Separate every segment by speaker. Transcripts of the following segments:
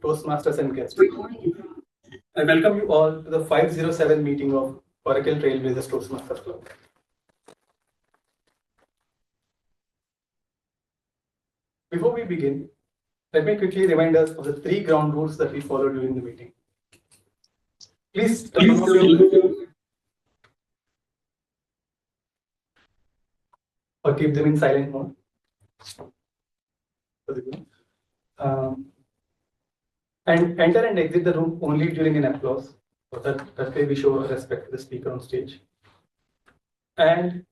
Speaker 1: Toastmasters and guests. I welcome you all to the 507 meeting of Oracle Trailblazers Toastmasters Club. Before we begin, let me quickly remind us of the 3 ground rules that we follow during the meeting. Please turn off your or keep them in silent mode. And enter and exit the room only during an applause. So that way we show respect to the speaker on stage. And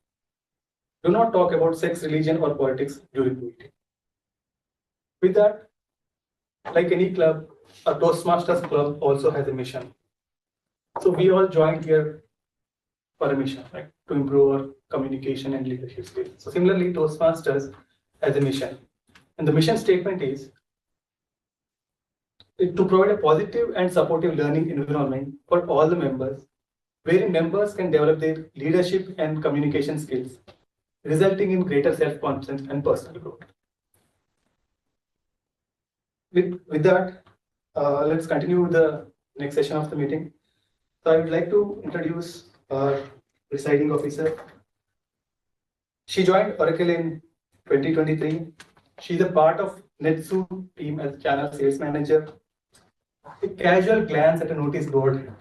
Speaker 1: do not talk about sex, religion, or politics during the meeting. With that, like any club, a Toastmasters Club also has a mission. So we all joined here for a mission, right? To improve our communication and leadership skills. So similarly, Toastmasters has a mission. And the mission statement is to provide a positive and supportive learning environment for all the members, wherein members can develop their leadership and communication skills, resulting in greater self-confidence and personal growth. With that, let's continue with the next session of the meeting. So I would like to introduce our presiding officer. She joined Oracle in 2023. She's a part of NetSuite team as channel sales manager. A casual glance at a notice board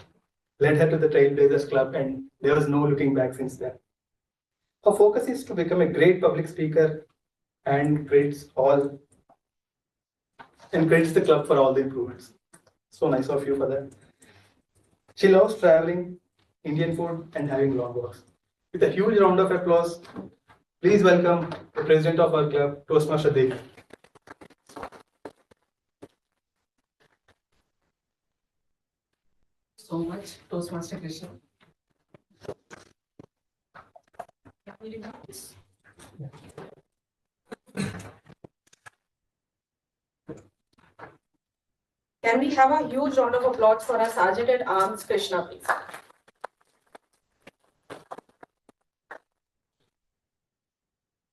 Speaker 1: led her to the Trailblazers Club, and there was no looking back since then. Her focus is to become a great public speaker and credits the club for all the improvements. So nice of you for that. She loves traveling, Indian food, and having long walks. With a huge round of applause, please welcome the president of our club, Toastmaster Devi.
Speaker 2: So much, Toastmaster Krishna. Can we have a huge round of applause for our Sergeant at Arms, Krishna, please?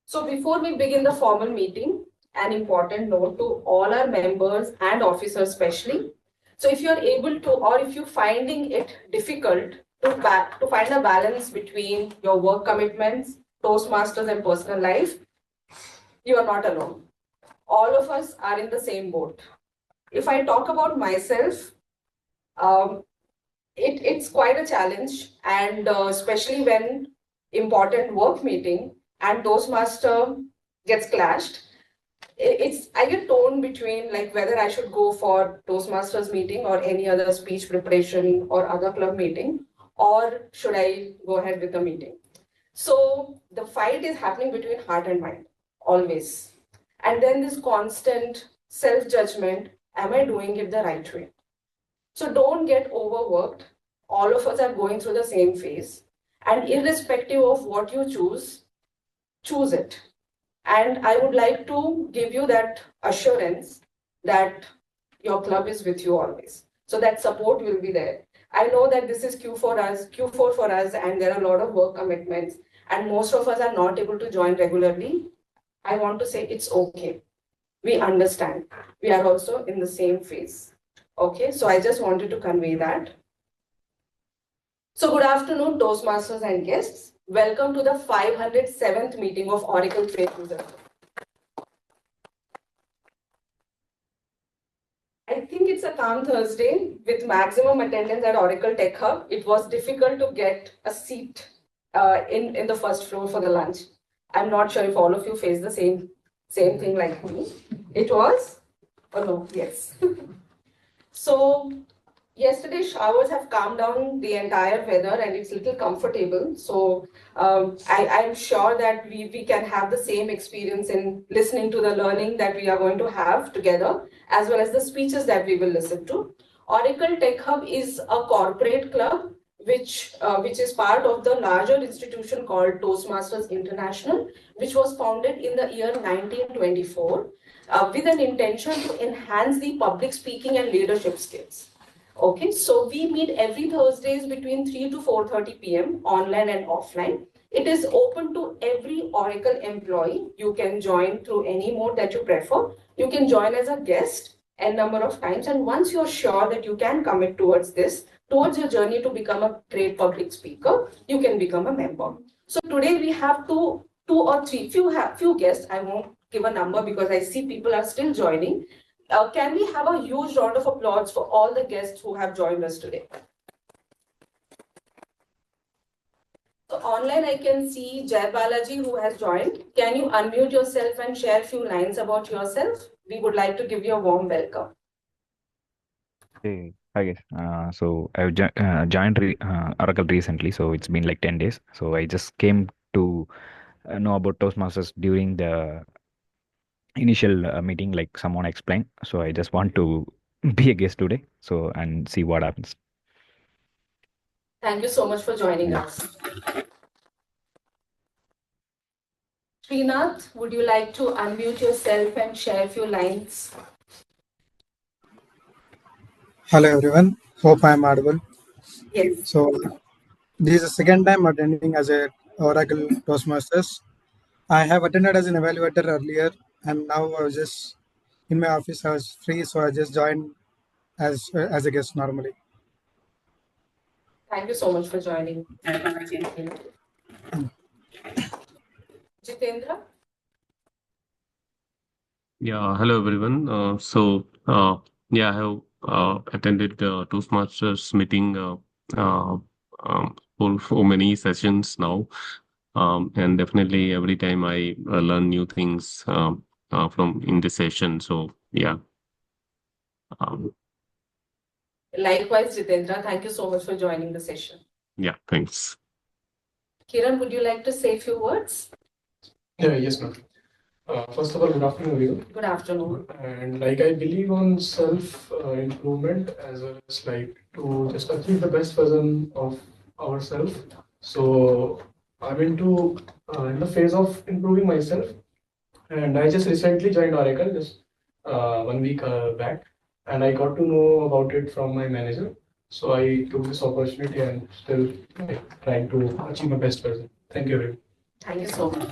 Speaker 2: So before we begin the formal meeting, an important note to all our members and officers especially. So if you're able to, or if you're finding it difficult to find a balance between your work commitments, Toastmasters and personal life, you are not alone. All of us are in the same boat. If I talk about myself, it's quite a challenge, and especially when important work meeting and Toastmaster gets clashed, I get torn between like whether I should go for Toastmasters meeting or any other speech preparation or other club meeting, or should I go ahead with the meeting. So the fight is happening between heart and mind, always. And then this constant self-judgment, am I doing it the right way? So don't get overworked. All of us are going through the same phase. And irrespective of what you choose it. And I would like to give you that assurance that your club is with you always. So that support will be there. I know that this is Q4 for us, and there are a lot of work commitments, and most of us are not able to join regularly. I want to say it's okay. We understand. We are also in the same phase. Okay, so I just wanted to convey that. So good afternoon, Toastmasters and guests. Welcome to the 507th meeting of Oracle Trailblazers. I think it's a calm Thursday with maximum attendance at Oracle Tech Hub. It was difficult to get a seat in the first floor for the lunch. I'm not sure if all of you face the same thing like me. It was? Oh no, yes. So yesterday showers have calmed down the entire weather and it's a little comfortable. So I'm sure that we can have the same experience in listening to the learning that we are going to have together, as well as the speeches that we will listen to. Oracle Tech Hub is a corporate club which is part of the larger institution called Toastmasters International, which was founded in the year 1924 with an intention to enhance the public speaking and leadership skills. Okay, so we meet every Thursdays between 3 to 4:30 p.m. online and offline. It is open to every Oracle employee. You can join through any mode that you prefer. You can join as a guest, n number of times. And once you're sure that you can commit towards this, towards your journey to become a great public speaker, you can become a member. So today we have two or three, few guests. I won't give a number because I see people are still joining. Can we have a huge round of applause for all the guests who have joined us today? So online, I can see Jai Balaji who has joined. Can you unmute yourself and share a few lines about yourself? We would like to give you a warm welcome.
Speaker 3: Hey, hi guys. So I've joined Oracle recently, so it's been like 10 days. So I just came to know about Toastmasters during the initial meeting, like someone explained. So I just want to be a guest today, so and see what happens.
Speaker 2: Thank you so much for joining us. Srinath, would you like to unmute yourself and share a few lines?
Speaker 4: Hello everyone, hope I am audible.
Speaker 2: Yes.
Speaker 4: So this is the second time attending as a Oracle Toastmasters. I have attended as an evaluator earlier, and now I was just in my office. I was free, so I just joined as a guest normally.
Speaker 2: Thank you so much for joining. Jitendra?
Speaker 5: Yeah, hello everyone. I have attended the Toastmasters meeting for many sessions now, and definitely every time I learn new things from in this session. So yeah, um,
Speaker 2: Likewise, Jitendra, thank you so much for joining the session.
Speaker 5: yeah, thanks.
Speaker 2: Kiran, would you like to say a few words?
Speaker 1: Yes, ma'am. First of all, good afternoon, everyone.
Speaker 2: Good afternoon.
Speaker 1: And like I believe on self improvement as well as like to just achieve the best version of ourselves. So I'm in the phase of improving myself, and I just recently joined Oracle just 1 week back, and I got to know about it from my manager. So I took this opportunity and still like, trying to achieve my best version. Thank you, everyone.
Speaker 2: Thank you so much.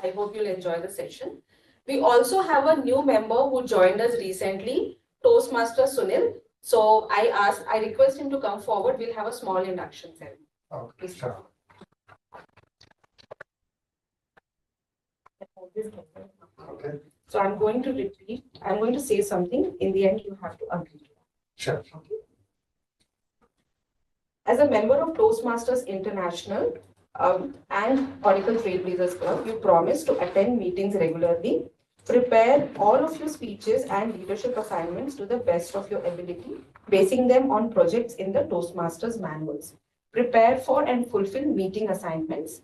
Speaker 2: I hope you'll enjoy the session. We also have a new member who joined us recently, Toastmaster Sunil. So I request him to come forward. We'll have a small induction ceremony.
Speaker 1: Okay, sure. Okay.
Speaker 2: So I'm going to repeat. I'm going to say something. In the end, you have to agree.
Speaker 1: Sure.
Speaker 2: Okay. As a member of Toastmasters International and Oracle Trailblazers Club, you promise to attend meetings regularly, prepare all of your speeches and leadership assignments to the best of your ability, basing them on projects in the Toastmasters manuals. Prepare for and fulfill meeting assignments,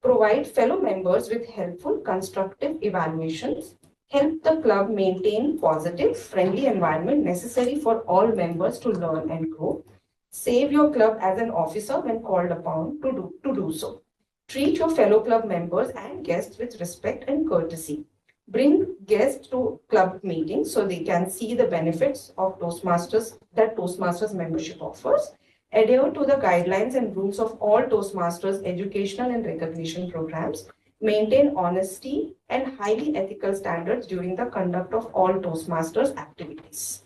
Speaker 2: provide fellow members with helpful, constructive evaluations, help the club maintain positive, friendly environment necessary for all members to learn and grow, save your club as an officer when called upon to do so. Treat your fellow club members and guests with respect and courtesy. Bring guests to club meetings so they can see the benefits of Toastmasters that Toastmasters membership offers. Adhere to the guidelines and rules of all Toastmasters educational and recognition programs. Maintain honesty and highly ethical standards during the conduct of all Toastmasters activities.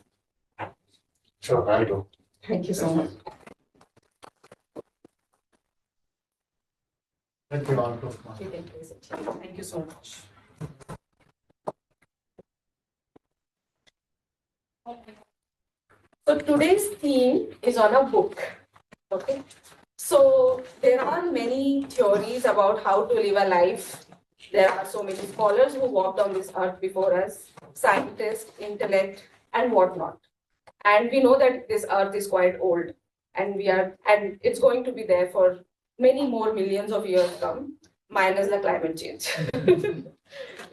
Speaker 1: Sure, I'll do.
Speaker 2: Thank you so much.
Speaker 1: Let me on to
Speaker 2: Thank you so much. So today's theme is on a book. Okay. So there are many theories about how to live a life. There are so many scholars who walked on this earth before us, scientists, intellect, and whatnot. And we know that this earth is quite old, and it's going to be there for many more millions of years come, minus the climate change.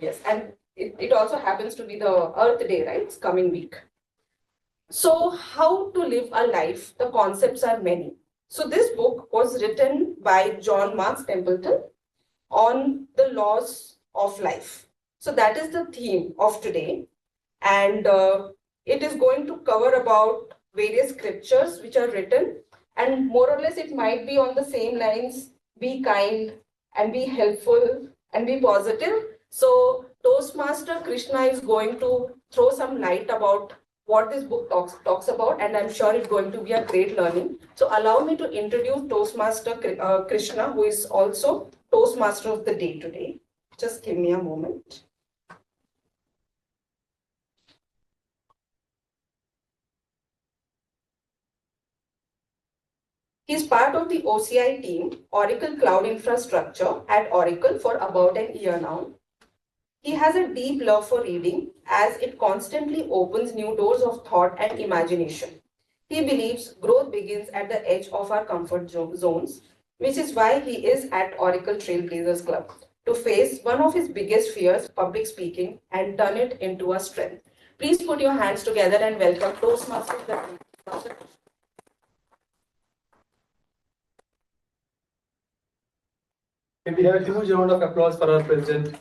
Speaker 2: Yes, and it also happens to be the Earth Day, right? It's coming week. So how to live a life? The concepts are many. So this book was written by John Marks Templeton on the laws of life. So that is the theme of today. And it is going to cover about various scriptures which are written, and more or less it might be on the same lines: be kind and be helpful and be positive. So Toastmaster Krishna is going to throw some light about what this book talks about, and I'm sure it's going to be a great learning. So allow me to introduce Toastmaster Krishna, who is also Toastmaster of the day today. Just give me a moment. He's part of the OCI team, Oracle Cloud Infrastructure at Oracle for about a year now. He has a deep love for reading as it constantly opens new doors of thought and imagination. He believes growth begins at the edge of our comfort zones, which is why he is at Oracle Trailblazers Club to face one of his biggest fears, public speaking, and turn it into a strength. Please put your hands together and welcome Toastmasters.
Speaker 1: We have a huge round of applause for our president.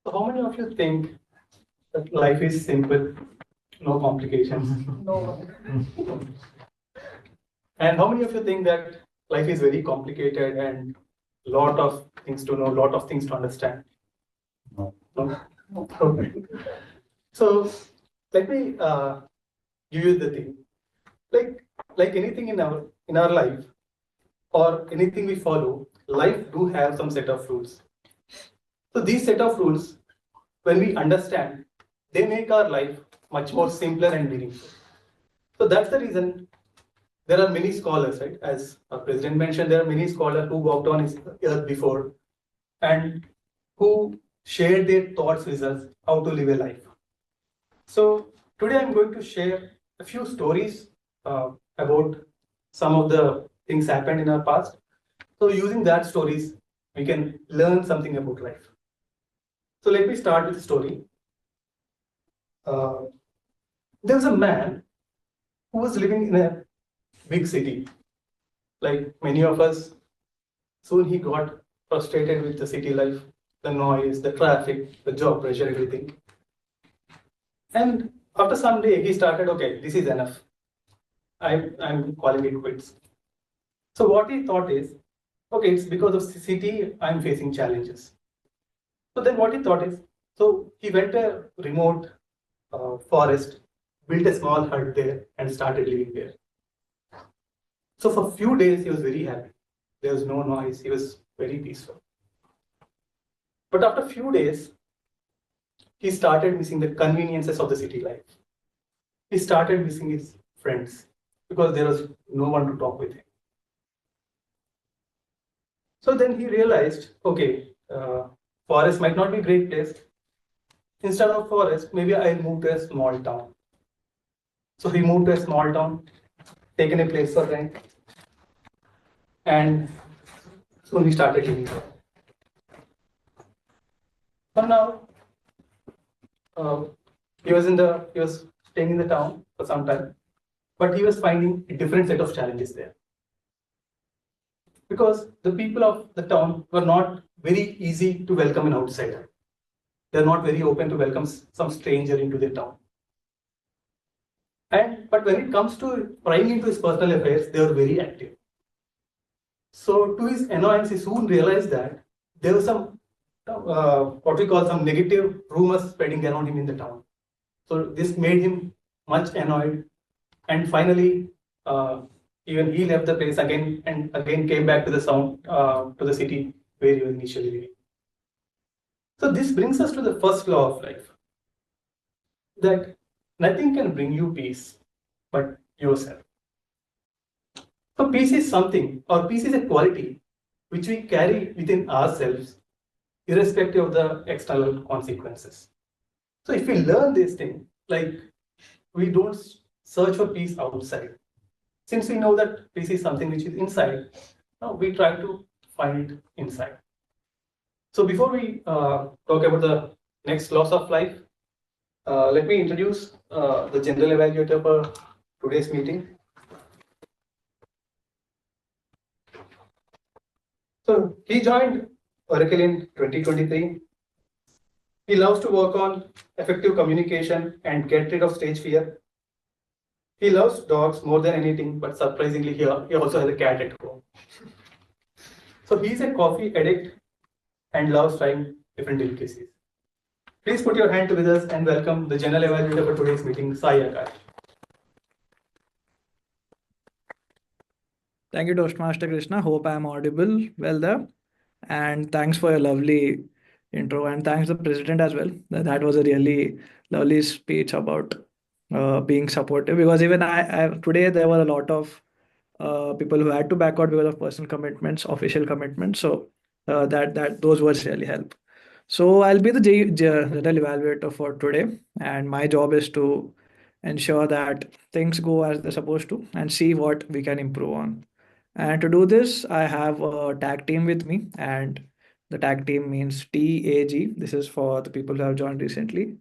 Speaker 1: So how many of you think that life is simple, no complications?
Speaker 2: No.
Speaker 1: And how many of you think that life is very complicated and a lot of things to know, a lot of things to understand? No. Okay. So let me give you the thing. Like anything in our life or anything we follow, life do have some set of rules. So these set of rules, when we understand, they make our life much more simpler and meaningful. So that's the reason there are many scholars, right? As our president mentioned, there are many scholars who walked on his earth before and who shared their thoughts with us how to live a life. So today I'm going to share a few stories about some of the things happened in our past. So using that stories, we can learn something about life. So let me start with a story. There was a man who was living in a big city. Like many of us, soon he got frustrated with the city life, the noise, the traffic, the job pressure, everything. And after some day, he started, okay, this is enough. I'm calling it quits. So what he thought is, okay, it's because of the city I'm facing challenges. So then what he thought is, so he went to a remote forest, built a small hut there and started living there. So for a few days, he was very happy. There was no noise. He was very peaceful. But after a few days, he started missing the conveniences of the city life. He started missing his friends because there was no one to talk with him. So then he realized, okay, forest might not be a great place. Instead of forest, maybe I'll move to a small town. So he moved to a small town, taken a place for rent, and soon he started living there. So now he was staying in the town for some time, but he was finding a different set of challenges there. Because the people of the town were not very easy to welcome an outsider. They're not very open to welcome some stranger into their town. But when it comes to prying into his personal affairs, they were very active. So to his annoyance, he soon realized that there was some what we call some negative rumors spreading around him in the town. So this made him much annoyed, and finally even he left the place again and again came back to the city where he was initially living. So this brings us to the first law of life, that nothing can bring you peace but yourself. So peace is something, or peace is a quality which we carry within ourselves, irrespective of the external consequences. So if we learn this thing, like we don't search for peace outside. Since we know that peace is something which is inside, now we try to find it inside. So before we talk about the next laws of life, let me introduce the general evaluator for today's meeting. So he joined Oracle in 2023. He loves to work on effective communication and get rid of stage fear. He loves dogs more than anything, but surprisingly, he also has a cat at home. So he's a coffee addict and loves trying different delicacies. Please put your hand together and welcome the general evaluator for today's meeting, Sai Akash.
Speaker 6: Thank you, Toastmaster Krishna. Hope I am audible well there. And thanks for your lovely intro. And thanks the president as well. That was a really lovely speech about being supportive. Because even I today there were a lot of people who had to back out because of personal commitments, official commitments. So that those words really help. So I'll be the general evaluator for today, and my job is to ensure that things go as they're supposed to and see what we can improve on. And to do this, I have a tag team with me, and the tag team means TAG. This is for the people who have joined recently.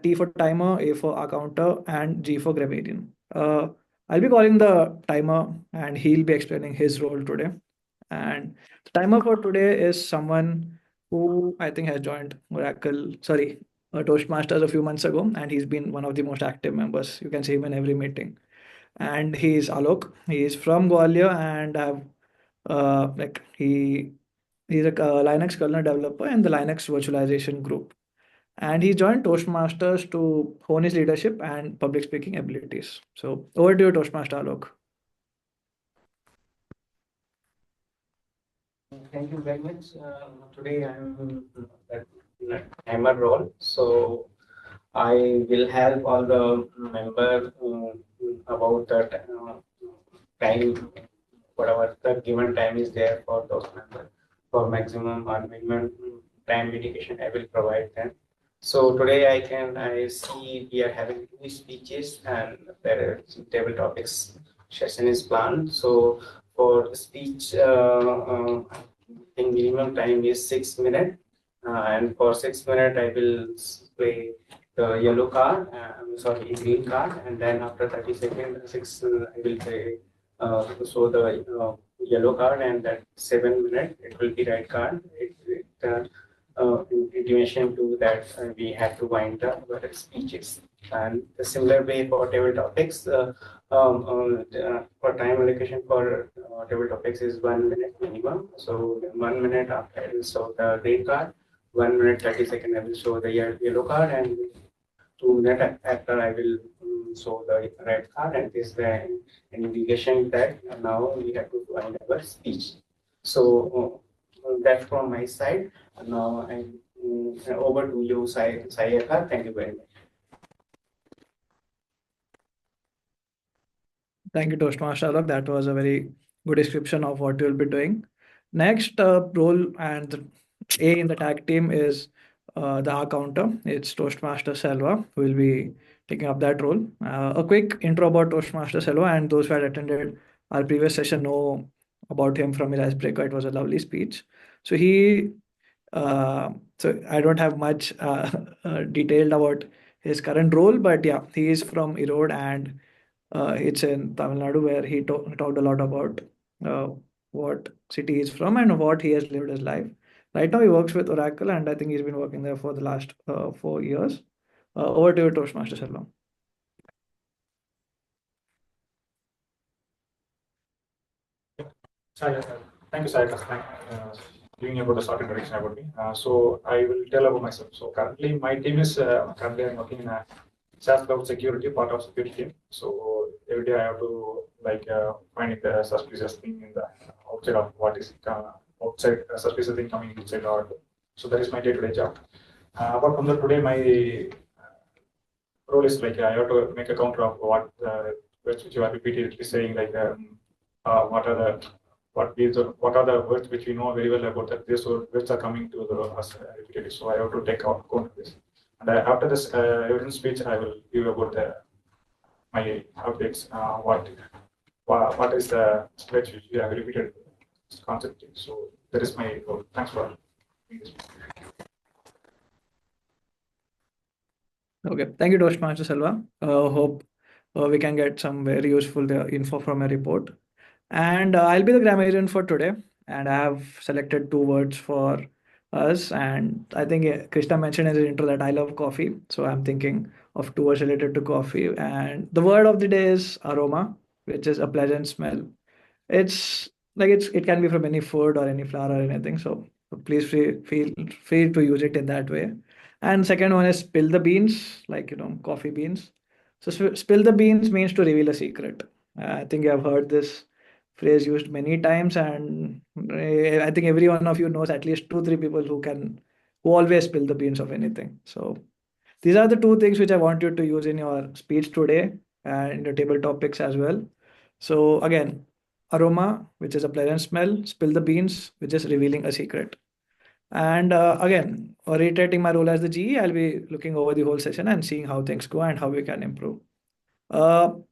Speaker 6: T for timer, A for accounter, and G for grammarian. I'll be calling the timer, and he'll be explaining his role today. And the timer for today is someone who I think has joined Toastmasters a few months ago, and he's been one of the most active members. You can see him in every meeting. And he's Alok. He is from Gwalior, and I've he's a Linux kernel developer in the Linux virtualization group. And he joined Toastmasters to hone his leadership and public speaking abilities. So over to you, Toastmaster Alok.
Speaker 7: Thank you very much. Today I'm at hammer role, so I will help all the member about that time, whatever the given time is there for those members for maximum or minimum time dedication. I will provide them. So today I see we are having two speeches and there is table topics session is planned. So for speech, I think minimum time is 6 minutes, and for 6 minutes I will play the yellow card, green card, and then after 30 seconds, I will play so the yellow card, and that 7 minutes it will be red card. Intimation to that we have to wind up our speeches. And the similar way for table topics, for time allocation for table topics is 1 minute minimum. So 1 minute after I will show the green card, 1 minute 30 seconds I will show the yellow card, and 2 minutes after I will show the red card, and this is an indication that now we have to wind up our speech. So that's from my side. Now I'm over to you, Sayaka. Thank you very much.
Speaker 6: Thank you, Toastmaster Alok. That was a very good description of what you'll be doing. Next role and the A in the tag team is the accounter. It's Toastmaster Selva who will be taking up that role. A quick intro about Toastmaster Selva, and those who had attended our previous session know about him from his icebreaker. It was a lovely speech. So so I don't have much detailed about his current role, but yeah, he is from Erode, and it's in Tamil Nadu, where he talked a lot about what city he's from and what he has lived his life. Right now, he works with Oracle, and I think he's been working there for the last 4 years. Over to you, Toastmaster Selvam.
Speaker 8: Thank you, Sayaka. Giving about the short introduction about me. So I will tell about myself. So currently, my team is currently I'm working in a SaaS cloud security part of security team. So every day I have to find the suspicious thing in the outside of what is outside suspicious thing coming inside our. So that is my day-to-day job. Apart from that, today my role is I have to make a counter of what words which you are repeatedly saying, what are the words which we know very well about that these words are coming to us repeatedly. So I have to take account of this. And after this evidence speech, I will give about my updates. What is the words which we have repeated concept. So that is my role. Thanks for this.
Speaker 6: Okay, thank you, Toastmaster Selva. Hope we can get some very useful info from a report. And I'll be the grammarian for today, and I have selected 2 words for us. And I think Krishna mentioned in his intro that I love coffee, so I'm thinking of 2 words related to coffee. And the word of the day is aroma, which is a pleasant smell. It's like it can be from any food or any flour or anything. So please feel free to use it in that way. And second one is spill the beans, like coffee beans. So spill the beans means to reveal a secret. I think you have heard this phrase used many times, and I think every one of you knows at least 2 3 people who always spill the beans of anything. So these are the 2 things which I want you to use in your speech today and in your table topics as well. So again, aroma, which is a pleasant smell, spill the beans, which is revealing a secret. And again, reiterating my role as the GE, I'll be looking over the whole session and seeing how things go and how we can improve.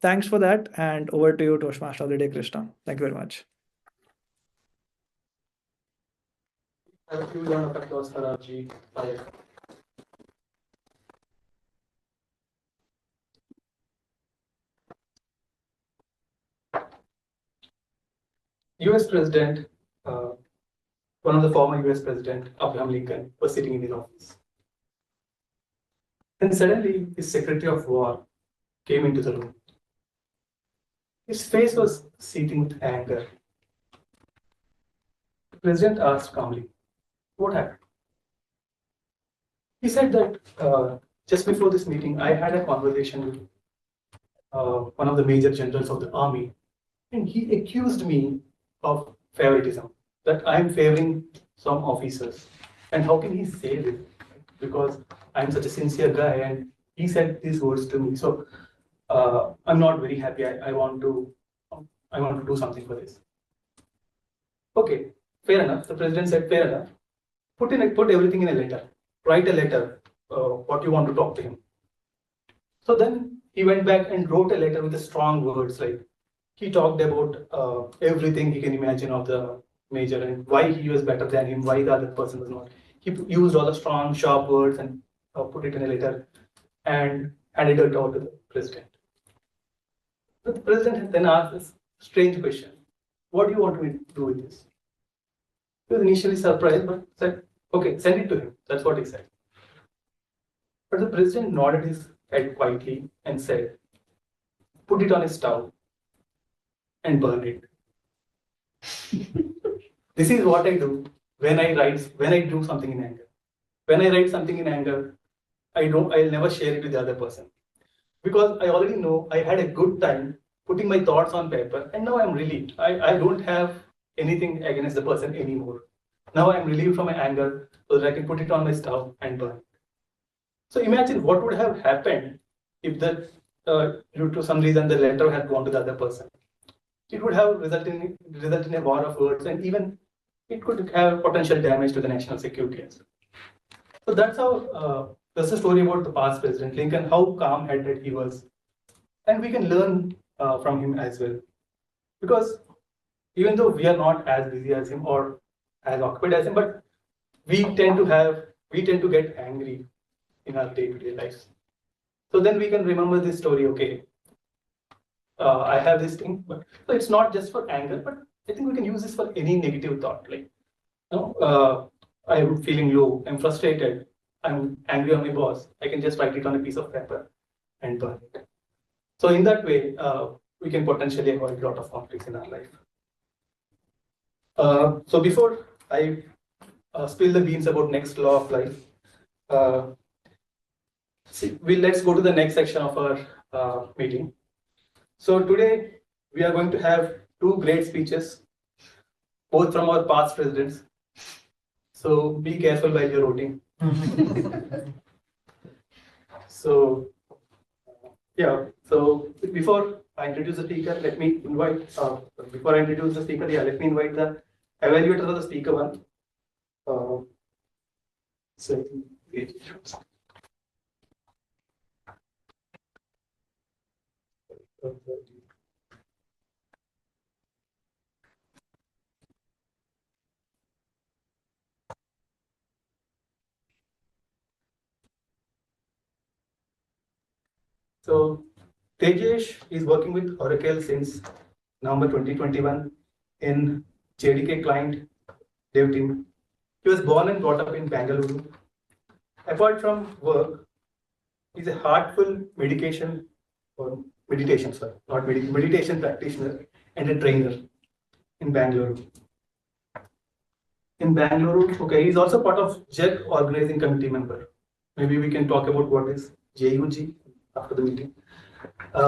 Speaker 6: Thanks for that, and over to you, Toastmaster of the Day, Krishna. Thank you very much.
Speaker 1: Have a few round of applause for our G. US President, one of the former US President, Abraham Lincoln, was sitting in his office. And suddenly his Secretary of War came into the room. His face was seething with anger. The president asked calmly, "What happened?" He said that just before this meeting, I had a conversation with one of the major generals of the army, and he accused me of favoritism, that I am favoring some officers. And how can he say this? Because I'm such a sincere guy, and he said these words to me. So I'm not very happy. I want to do something for this. Okay, fair enough. The president said, fair enough. Put everything in a letter. Write a letter. What you want to talk to him. So then he went back and wrote a letter with the strong words, like he talked about everything he can imagine of the major and why he was better than him, why the other person was not. He used all the strong, sharp words and put it in a letter and handed it out to the president. But the president then asked this strange question: "What do you want me to do with this?" He was initially surprised, but said, "Okay, send it to him." That's what he said. But the president nodded his head quietly and said, "Put it on a stove and burn it." This is what I do when I do something in anger. When I write something in anger, I'll never share it with the other person. Because I already know I had a good time putting my thoughts on paper, and now I'm relieved. I don't have anything against the person anymore. Now I'm relieved from my anger so that I can put it on my stove and burn it. So imagine what would have happened if due to some reason the letter had gone to the other person. It would have resulted in a war of words, and even it could have potential damage to the national security as well. So that's the story about the past President Lincoln, how calm-headed he was. And we can learn from him as well. Because even though we are not as busy as him or as occupied as him, but we tend to get angry in our day-to-day lives. So then we can remember this story, okay, I have this thing, but so it's not just for anger, but I think we can use this for any negative thought. Like, I'm feeling low, I'm frustrated, I'm angry on my boss. I can just write it on a piece of paper and burn it. So in that way, we can potentially avoid a lot of conflicts in our life. So before I spill the beans about next law of life, let's go to the next section of our meeting. So today we are going to have 2 great speeches, both from our past presidents. So be careful while you're voting. So yeah, so before I introduce the speaker, let me invite the evaluator of the speaker one. So Tejesh is working with Oracle since November 2021 in JDK client dev team. He was born and brought up in Bengaluru. Apart from work, he's a heartful meditation practitioner and a trainer. in Bangalore. In Bangalore, okay, he's also part of JEC organizing committee member. Maybe we can talk about what is JUG after the meeting.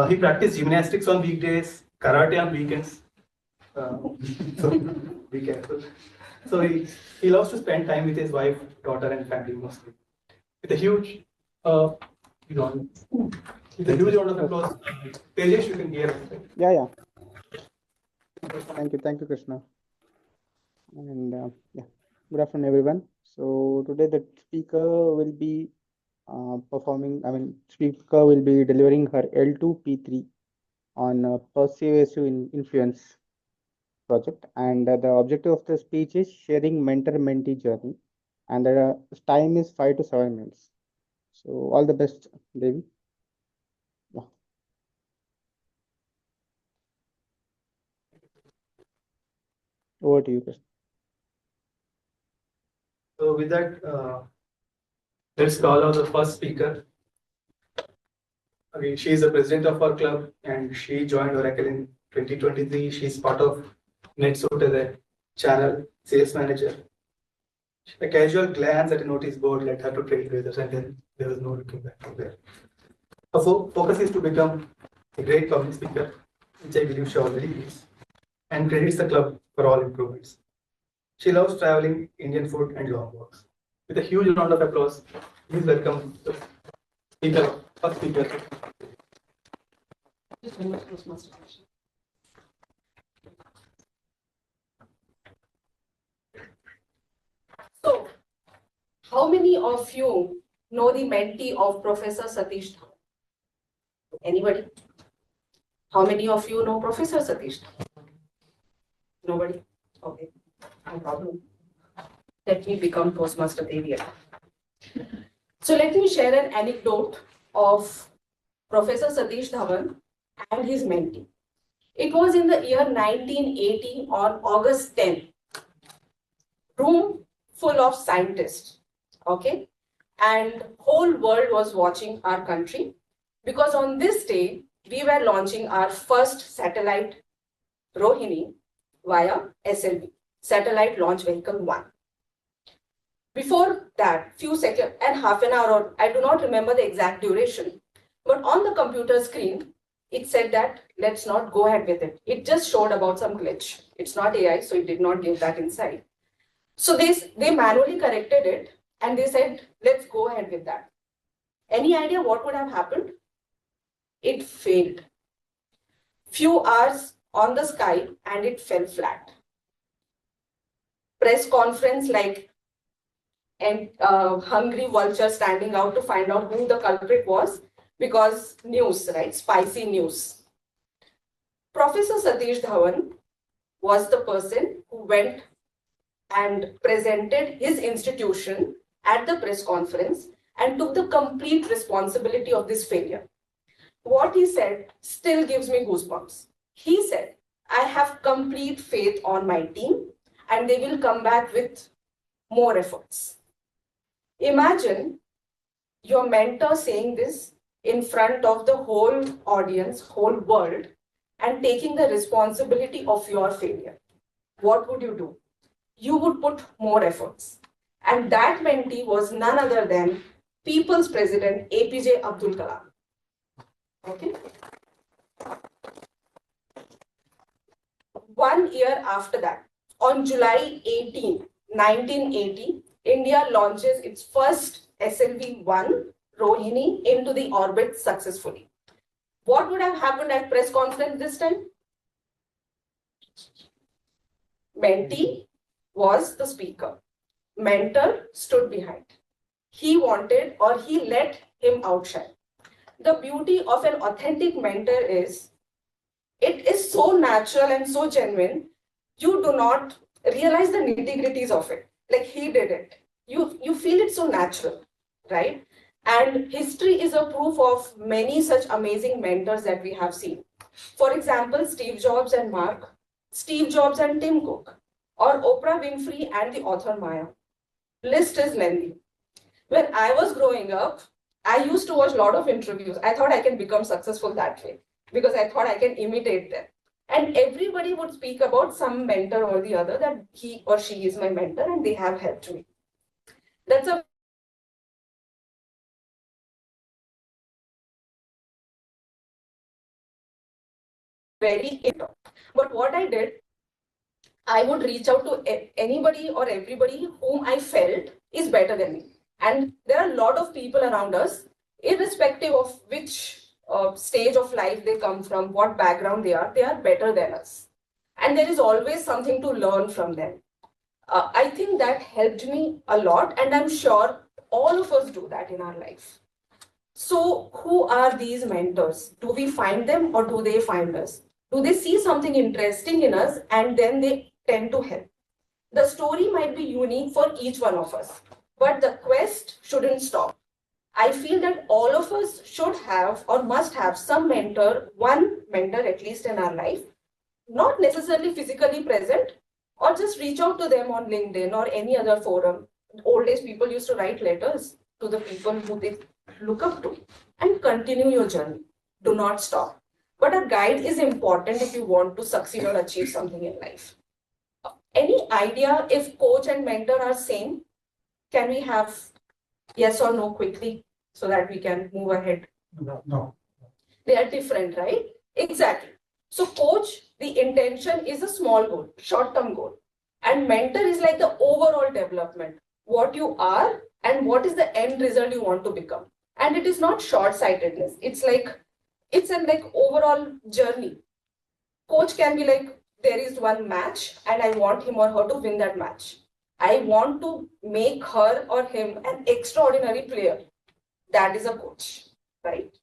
Speaker 1: He practiced gymnastics on weekdays, karate on weekends. So be careful. So he loves to spend time with his wife, daughter, and family mostly. With a huge, with a huge round of applause, Tejesh, you can hear.
Speaker 9: Yeah. Thank you, Krishna. And yeah, good afternoon, everyone. So today the speaker will be speaker will be delivering her L2P3 on persuasive influence project, and the objective of the speech is sharing mentor-mentee journey, and the time is 5 to 7 minutes. So all the best, Devi. Yeah. Over to you, Krishna.
Speaker 1: So with that, let's call out the first speaker. Okay, she is the president of our club and she joined Oracle in 2023. She's part of NetSuite as a channel sales manager. A casual glance at a notice board led her to Trailblazers, and then there was no looking back from there. Her focus is to become a great public speaker, which I believe she already is, and credits the club for all improvements. She loves traveling, Indian food, and long walks. With a huge round of applause, please welcome the speaker, first speaker.
Speaker 2: So, how many of you know the mentee of Professor Satish Dhawan? Anybody? How many of you know Professor Satish Dhawan? Nobody? Okay, no problem. Let me become Toastmaster Devi. So let me share an anecdote of Professor Satish Dhawan and his mentee. It was in the year 1980 on August 10. Room full of scientists, okay? And whole world was watching our country because on this day, we were launching our first satellite Rohini via SLV, Satellite Launch Vehicle 1. Before that, few seconds and half an hour, or I do not remember the exact duration, but on the computer screen, it said that let's not go ahead with it. It just showed about some glitch. It's not AI, so it did not give that insight. So they manually corrected it and they said, let's go ahead with that. Any idea what would have happened? It failed. Few hours on the sky and it fell flat. Press conference like hungry vulture standing out to find out who the culprit was because news, right? Spicy news. Professor Satish Dhawan was the person who went and presented his institution at the press conference and took the complete responsibility of this failure. What he said still gives me goosebumps. He said, I have complete faith on my team and they will come back with more efforts. Imagine your mentor saying this in front of the whole audience, whole world, and taking the responsibility of your failure. What would you do? You would put more efforts. And that mentee was none other than People's President APJ Abdul Kalam. Okay. 1 year after that, on July 18, 1980, India launches its first SLV-1 Rohini into the orbit successfully. What would have happened at press conference this time? Mentee was the speaker. Mentor stood behind. He wanted or he let him outshine. The beauty of an authentic mentor is it is so natural and so genuine, you do not realize the nitty-gritties of it. Like he did it. You feel it so natural, right? And history is a proof of many such amazing mentors that we have seen. For example, Steve Jobs and Mark, Steve Jobs and Tim Cook, or Oprah Winfrey and the author Maya. List is lengthy. When I was growing up, I used to watch a lot of interviews. I thought I can become successful that way because I thought I can imitate them. And everybody would speak about some mentor or the other, that he or she is my mentor and they have helped me. That's a very, but what I did, I would reach out to anybody or everybody whom I felt is better than me. And there are a lot of people around us, irrespective of which stage of life they come from, what background they are better than us. And there is always something to learn from them. I think that helped me a lot, and I'm sure all of us do that in our life. So, who are these mentors? Do we find them or do they find us? Do they see something interesting in us and then they tend to help? The story might be unique for each one of us, but the quest shouldn't stop. I feel that all of us should have or must have some mentor, one mentor at least in our life, not necessarily physically present, or just reach out to them on LinkedIn or any other forum. Old days, people used to write letters to the people who they look up to and continue your journey. Do not stop. But a guide is important if you want to succeed or achieve something in life. Any idea if coach and mentor are same? Can we have yes or no quickly so that we can move ahead?
Speaker 1: No.
Speaker 2: They are different, right? Exactly. So coach, the intention is a small goal, short-term goal. And mentor is like the overall development, what you are and what is the end result you want to become. And it is not short-sightedness. It's an overall journey. Coach can be like, there is one match and I want him or her to win that match. I want to make her or him an extraordinary player. That is a coach, right?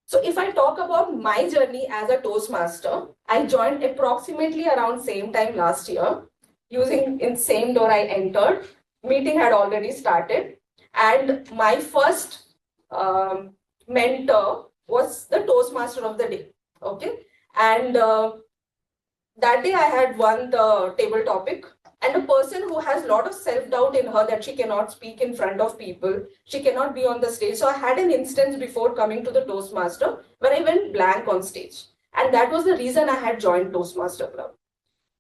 Speaker 2: So if I talk about my journey as a Toastmaster, I joined approximately around same time last year. Using in same door I entered, meeting had already started, and my first mentor was the Toastmaster of the day. Okay, and that day I had won the table topic, and a person who has a lot of self-doubt in her that she cannot speak in front of people, she cannot be on the stage. So I had an instance before coming to the Toastmaster where I went blank on stage. And that was the reason I had joined Toastmaster Club.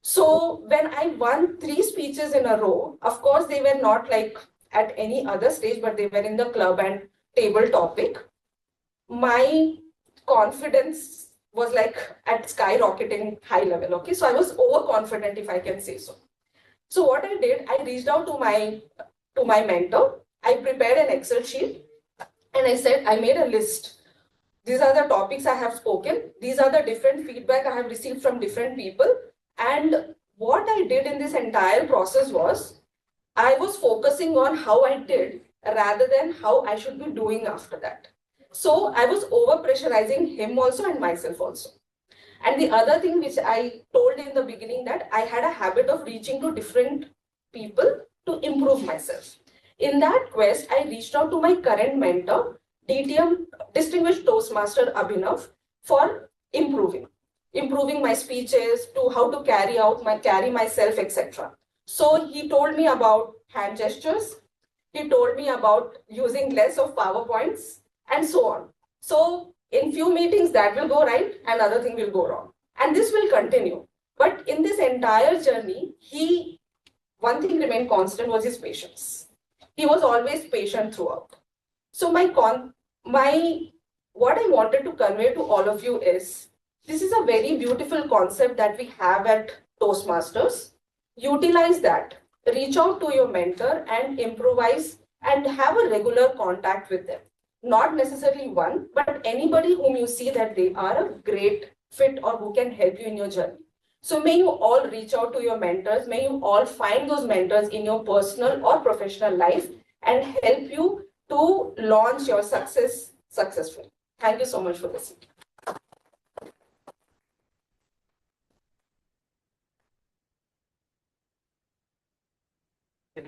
Speaker 2: So when I won 3 speeches in a row, of course, they were not like at any other stage, but they were in the club and table topic. My confidence was like at skyrocketing high level. Okay, so I was overconfident, if I can say so. So what I did, I reached out to my mentor. I prepared an Excel sheet and I said, I made a list. These are the topics I have spoken. These are the different feedback I have received from different people. And what I did in this entire process was, I was focusing on how I did rather than how I should be doing after that. So I was over pressurizing him also and myself also. And the other thing which I told in the beginning, that I had a habit of reaching to different people to improve myself. In that quest, I reached out to my current mentor, DTM, Distinguished Toastmaster Abhinav, for improving my speeches, to how to carry myself, etc. So he told me about hand gestures. He told me about using less of PowerPoints and so on. So in few meetings that will go right and other thing will go wrong. And this will continue. But in this entire journey, one thing remained constant was his patience. He was always patient throughout. So what I wanted to convey to all of you is, this is a very beautiful concept that we have at Toastmasters. Utilize that. Reach out to your mentor and improvise and have a regular contact with them. Not necessarily one, but anybody whom you see that they are a great fit or who can help you in your journey. So may you all reach out to your mentors. May you all find those mentors in your personal or professional life and help you to launch your success successfully. Thank you so much for listening.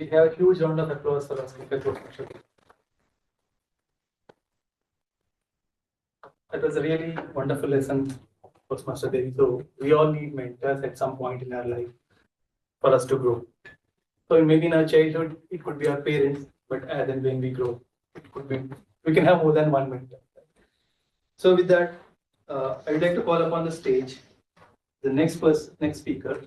Speaker 1: We have a huge round of applause for our speaker. That was a really wonderful lesson, Toastmaster Devi. So we all need mentors at some point in our life for us to grow. So maybe in our childhood, it could be our parents, but as and when we grow, it could be we can have more than one mentor. So with that, I would like to call upon the stage the next speaker.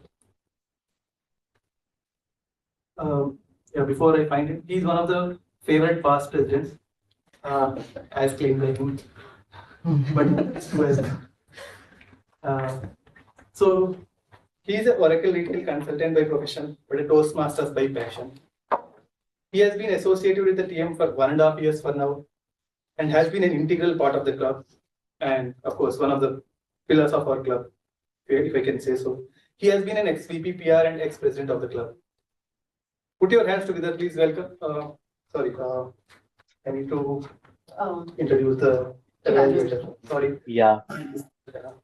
Speaker 1: Before I find it, he's one of the favorite past presidents, as claimed by him. But so he is an Oracle retail consultant by profession, but a Toastmasters by passion. He has been associated with the TM for 1.5 years for now, and has been an integral part of the club, and of course one of the pillars of our club, if I can say so. He has been an ex-VP PR and ex-president of the club. Put your hands together, please. Welcome. I need to introduce the evaluator. Sorry.
Speaker 10: Yeah,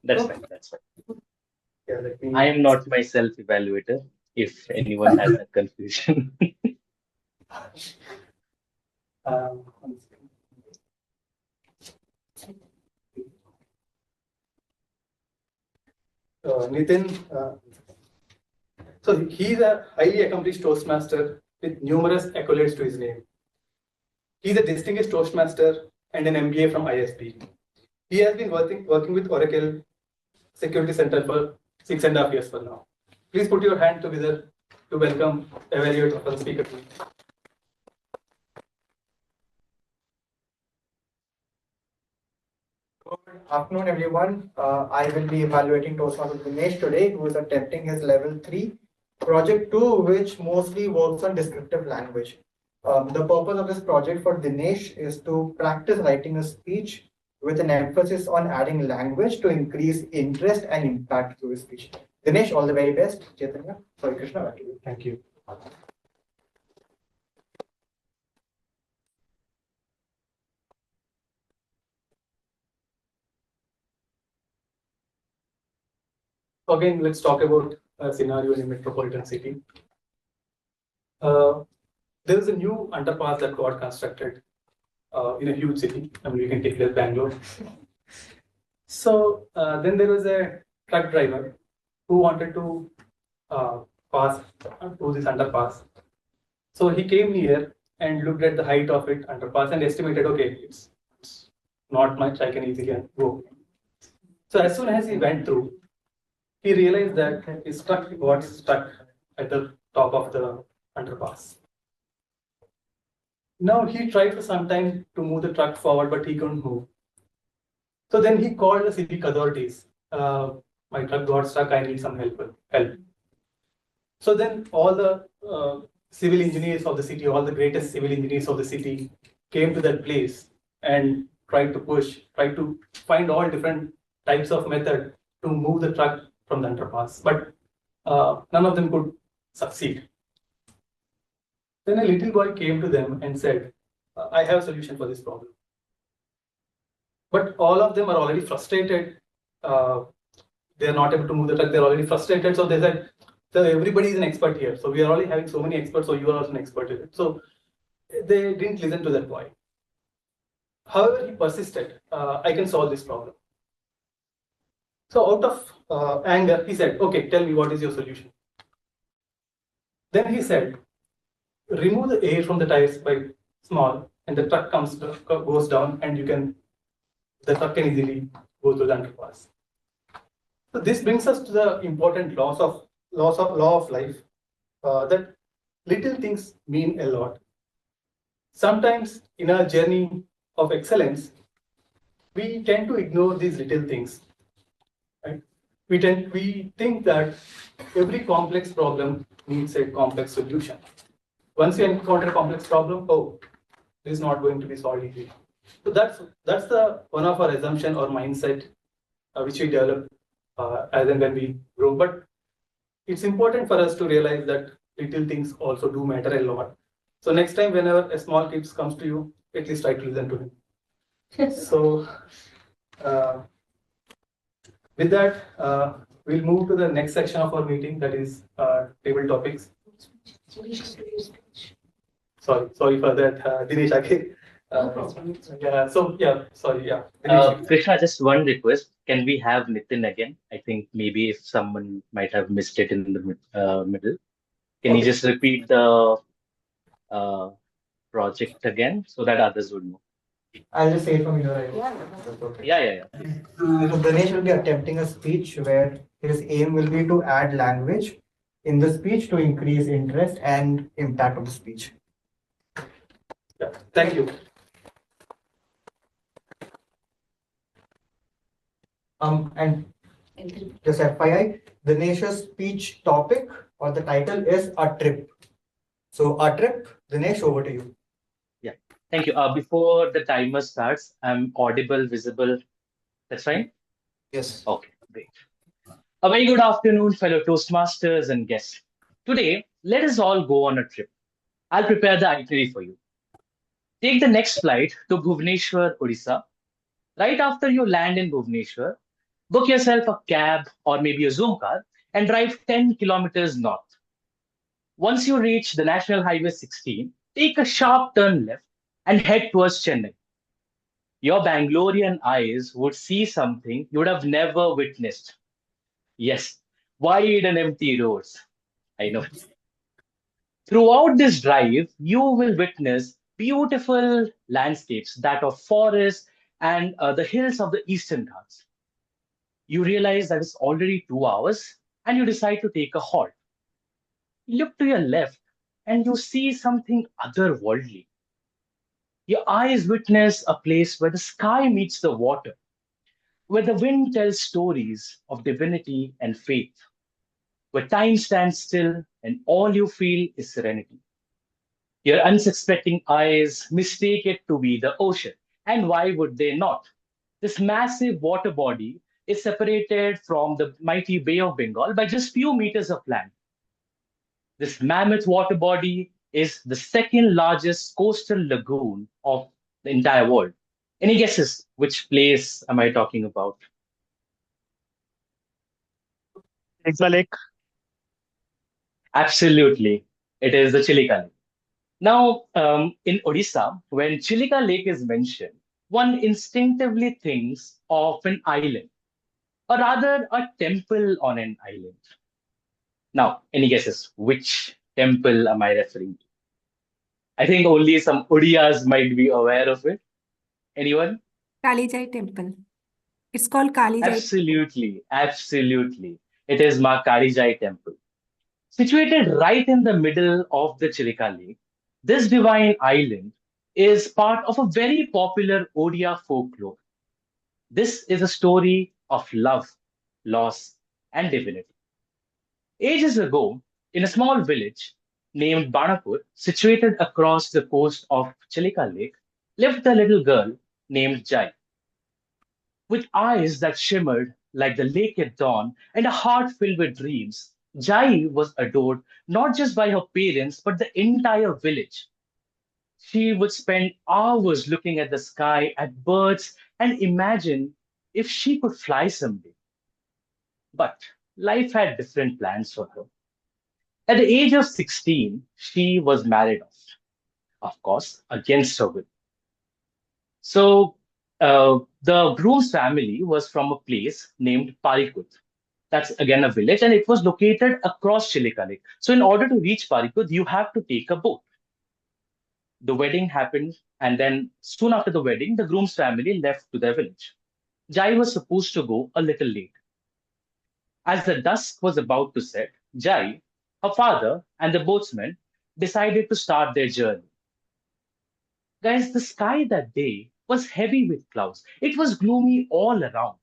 Speaker 10: that's fine. That's fine.
Speaker 1: Yeah,
Speaker 10: I am not my self-evaluator, if anyone has that confusion.
Speaker 1: One second. Nitin. So he's a highly accomplished Toastmaster with numerous accolades to his name. He's a distinguished Toastmaster and an MBA from ISB. He has been working with Oracle Security Center for 6.5 years for now. Please put your hand together to welcome evaluator for the speaker.
Speaker 11: Good afternoon, everyone. I will be evaluating Toastmaster Dinesh today, who is attempting his level 3, project 2, which mostly works on descriptive language. The purpose of this project for Dinesh is to practice writing a speech with an emphasis on adding language to increase interest and impact through his speech. Dinesh, all the very best. Chaitanya, sorry, Krishna, back to you.
Speaker 1: Thank you. Again, let's talk about a scenario in a metropolitan city. There is a new underpass that got constructed in a huge city. I mean, you can take it as Bangalore. So then there was a truck driver who wanted to pass through this underpass. So he came near and looked at the height of it underpass and estimated, okay, it's not much, I can easily go. So as soon as he went through, he realized that his truck got stuck at the top of the underpass. Now he tried for some time to move the truck forward, but he couldn't move. So then he called the civic authorities. My truck got stuck, I need some help. So then all the civil engineers of the city, all the greatest civil engineers of the city came to that place and tried to find all different types of method to move the truck from the underpass, but none of them could succeed. Then a little boy came to them and said, I have a solution for this problem. But all of them are already frustrated. They are not able to move the truck, they're already frustrated. So they said, so everybody is an expert here. So we are already having so many experts, so you are also an expert in it. So they didn't listen to that boy. However, he persisted, I can solve this problem. So out of anger, he said, okay, tell me what is your solution. Then he said, remove the air from the tires by small, and the truck goes down, and the truck can easily go through the underpass. So this brings us to the important law of life, that little things mean a lot. Sometimes in our journey of excellence, we tend to ignore these little things. Right? We think that every complex problem needs a complex solution. Once you encounter a complex problem, oh, this is not going to be solved easily. So that's the one of our assumption or mindset which we develop as and when we grow. But it's important for us to realize that little things also do matter a lot. So next time, whenever a small kid comes to you, at least try to listen to him. So with that, we'll move to the next section of our meeting, that is table topics. Sorry for that, Dinesh. Okay.
Speaker 10: Krishna, just one request. Can we have Nitin again? I think maybe if someone might have missed it in the middle. Can you just repeat the project again so that others would know?
Speaker 11: I'll just say it from your end.
Speaker 2: Yeah.
Speaker 11: That's okay.
Speaker 10: Yeah.
Speaker 11: So Ganesh will be attempting a speech where his aim will be to add language in the speech to increase interest and impact of the speech.
Speaker 1: Yeah. Thank you.
Speaker 11: And just FYI, Dinesh's speech topic or the title is a trip. So a trip, Dinesh, over to you.
Speaker 10: Yeah. Thank you. Before the timer starts, I'm audible, visible. That's fine?
Speaker 11: Yes.
Speaker 10: Okay, great. A very good afternoon, fellow Toastmasters and guests. Today, let us all go on a trip. I'll prepare the itinerary for you. Take the next flight to Bhubaneswar, Odisha. Right after you land in Bhubaneswar, book yourself a cab or maybe a Zoom car and drive 10 kilometers north. Once you reach the National Highway 16, take a sharp turn left and head towards Chennai. Your Bangalorean eyes would see something you would have never witnessed. Yes, wide and empty roads. I know. Throughout this drive, you will witness beautiful landscapes that of forests and the hills of the Eastern Ghats. You realize that it's already 2 hours and you decide to take a halt. You look to your left and you see something otherworldly. Your eyes witness a place where the sky meets the water, where the wind tells stories of divinity and faith, where time stands still and all you feel is serenity. Your unsuspecting eyes mistake it to be the ocean. And why would they not? This massive water body is separated from the mighty Bay of Bengal by just few meters of land. This mammoth water body is the second largest coastal lagoon of the entire world. Any guesses which place am I talking about?
Speaker 12: Chilika Lake.
Speaker 10: Absolutely. It is the Chilika Lake. Now, in Odisha, when Chilika Lake is mentioned, one instinctively thinks of an island, or rather a temple on an island. Now, any guesses which temple am I referring to? I think only some Odiyas might be aware of it. Anyone?
Speaker 13: Kalijai temple. It's called Kalijai.
Speaker 10: Absolutely. It is Ma Kalijai temple. Situated right in the middle of the Chilika Lake, this divine island is part of a very popular Odia folklore. This is a story of love, loss, and divinity. Ages ago, in a small village named Banapur, situated across the coast of Chilika Lake, lived a little girl named Jai. With eyes that shimmered like the lake at dawn and a heart filled with dreams, Jai was adored not just by her parents but the entire village. She would spend hours looking at the sky, at birds, and imagine if she could fly someday. But life had different plans for her. At the age of 16, she was married off, of course, against her will. So the groom's family was from a place named Parikut. That's again a village, and it was located across Chilika Lake. So in order to reach Parikut, you have to take a boat. The wedding happened, and then soon after the wedding, the groom's family left to their village. Jai was supposed to go a little late. As the dusk was about to set, Jai, her father, and the boatsmen decided to start their journey. Guys, the sky that day was heavy with clouds. It was gloomy all around.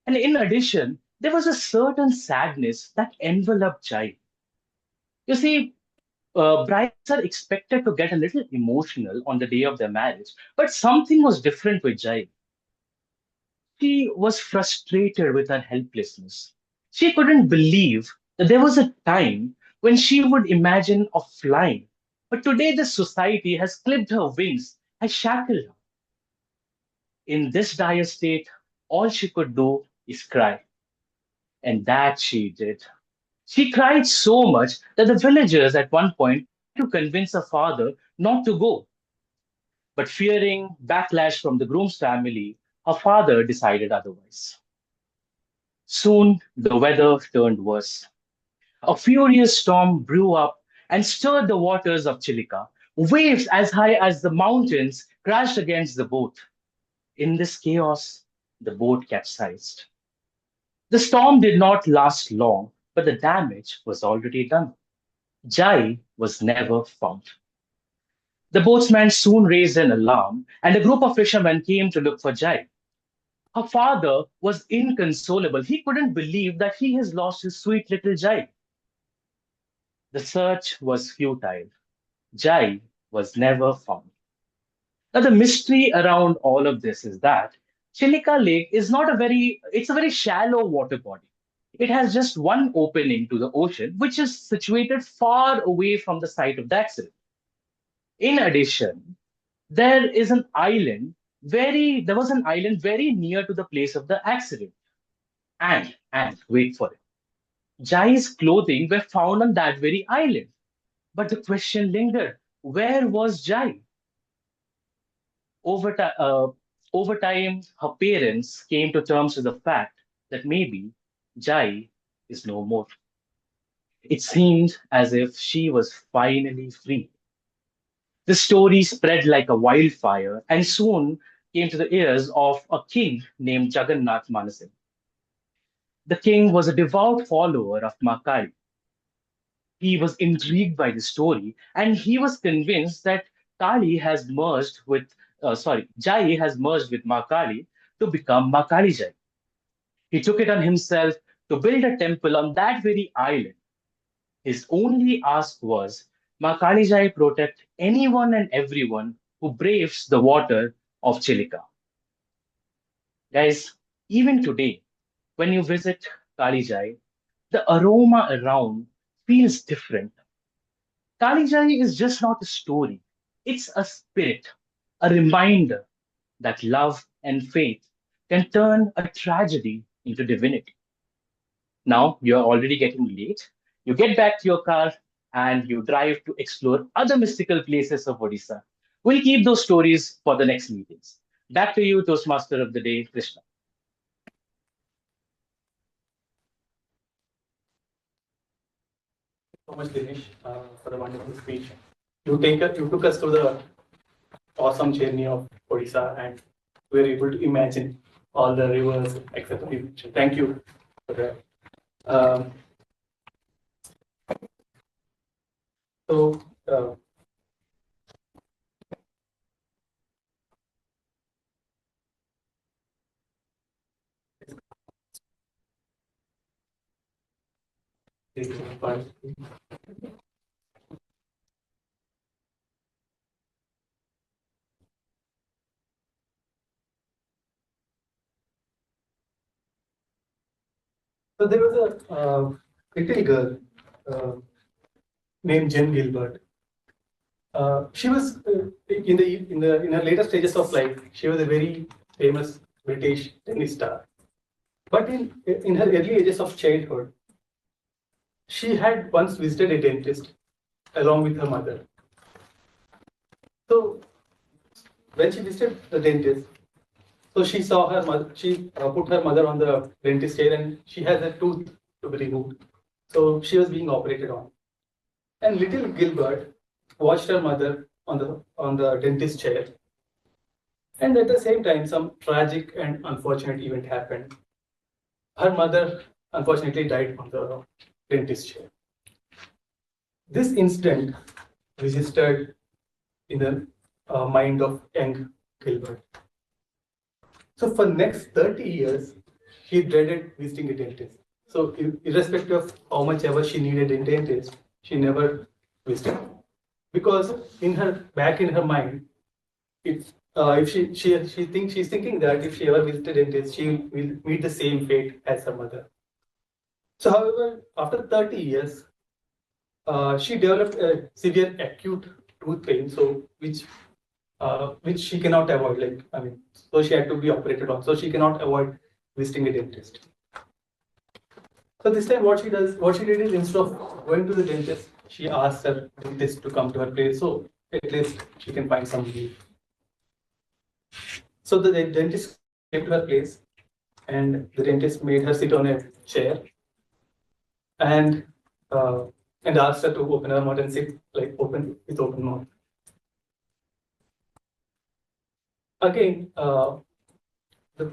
Speaker 10: And in addition, there was a certain sadness that enveloped Jai. You see, brides are expected to get a little emotional on the day of their marriage, but something was different with Jai. She was frustrated with her helplessness. She couldn't believe that there was a time when she would imagine of flying. But today, the society has clipped her wings, has shackled her. In this dire state, all she could do is cry. And that she did. She cried so much that the villagers at one point tried to convince her father not to go. But fearing backlash from the groom's family, her father decided otherwise. Soon the weather turned worse. A furious storm blew up and stirred the waters of Chilika. Waves as high as the mountains crashed against the boat. In this chaos, the boat capsized. The storm did not last long, but the damage was already done. Jai was never found. The boatsman soon raised an alarm, and a group of fishermen came to look for Jai. Her father was inconsolable. He couldn't believe that he has lost his sweet little Jai. The search was futile. Jai was never found. Now, the mystery around all of this is that Chilika Lake is not it's a very shallow water body. It has just one opening to the ocean, which is situated far away from the site of the accident. In addition, there is an island there was an island very near to the place of the accident. And wait for it. Jai's clothing were found on that very island. But the question lingered, where was Jai? Over, ti- uh, Over time, her parents came to terms with the fact that maybe Jai is no more. It seemed as if she was finally free. The story spread like a wildfire and soon came to the ears of a king named Jagannath Manasin. The king was a devout follower of Ma Kali. He was intrigued by the story and he was convinced that Jai has merged with Ma Kali to become Ma Kali Jai. He took it on himself to build a temple on that very island. His only ask was, Ma Kali Jai protect anyone and everyone who braves the water of Chilika. Guys, even today, when you visit Kali Jai, the aroma around feels different. Kalijai is just not a story, it's a spirit, a reminder that love and faith can turn a tragedy into divinity. Now you're already getting late. You get back to your car and you drive to explore other mystical places of Odisha. We'll keep those stories for the next meetings. Back to you, Toastmaster of the Day, Krishna.
Speaker 1: So much, Dinesh, for the wonderful speech. You took us through the awesome journey of Odisha, and we were able to imagine all the rivers, etc. Thank you for that. So, so there was a little girl named Jen Gilbert. She was in her later stages of life. She was a very famous British tennis star. But in her early ages of childhood, she had once visited a dentist along with her mother. So when she visited the dentist, so she saw her mother. She put her mother on the dentist chair, and she has a tooth to be removed. So she was being operated on, and little Gilbert watched her mother on the dentist chair. And at the same time, some tragic and unfortunate event happened. Her mother unfortunately died on the dentist chair. This incident registered in the mind of young Gilbert. So for next 30 years, he dreaded visiting a dentist. So irrespective of how much ever she needed a dentist, she never visited. Because back in her mind, if she's thinking that if she ever visited a dentist, she will meet the same fate as her mother. So however, after 30 years, she developed a severe acute tooth pain, so which she cannot avoid. So she had to be operated on. So she cannot avoid visiting a dentist. So this time, what she did is instead of going to the dentist, she asked her dentist to come to her place, so at least she can find some relief. So the dentist came to her place, and the dentist made her sit on a chair, and asked her to open her mouth and sit with open mouth. again,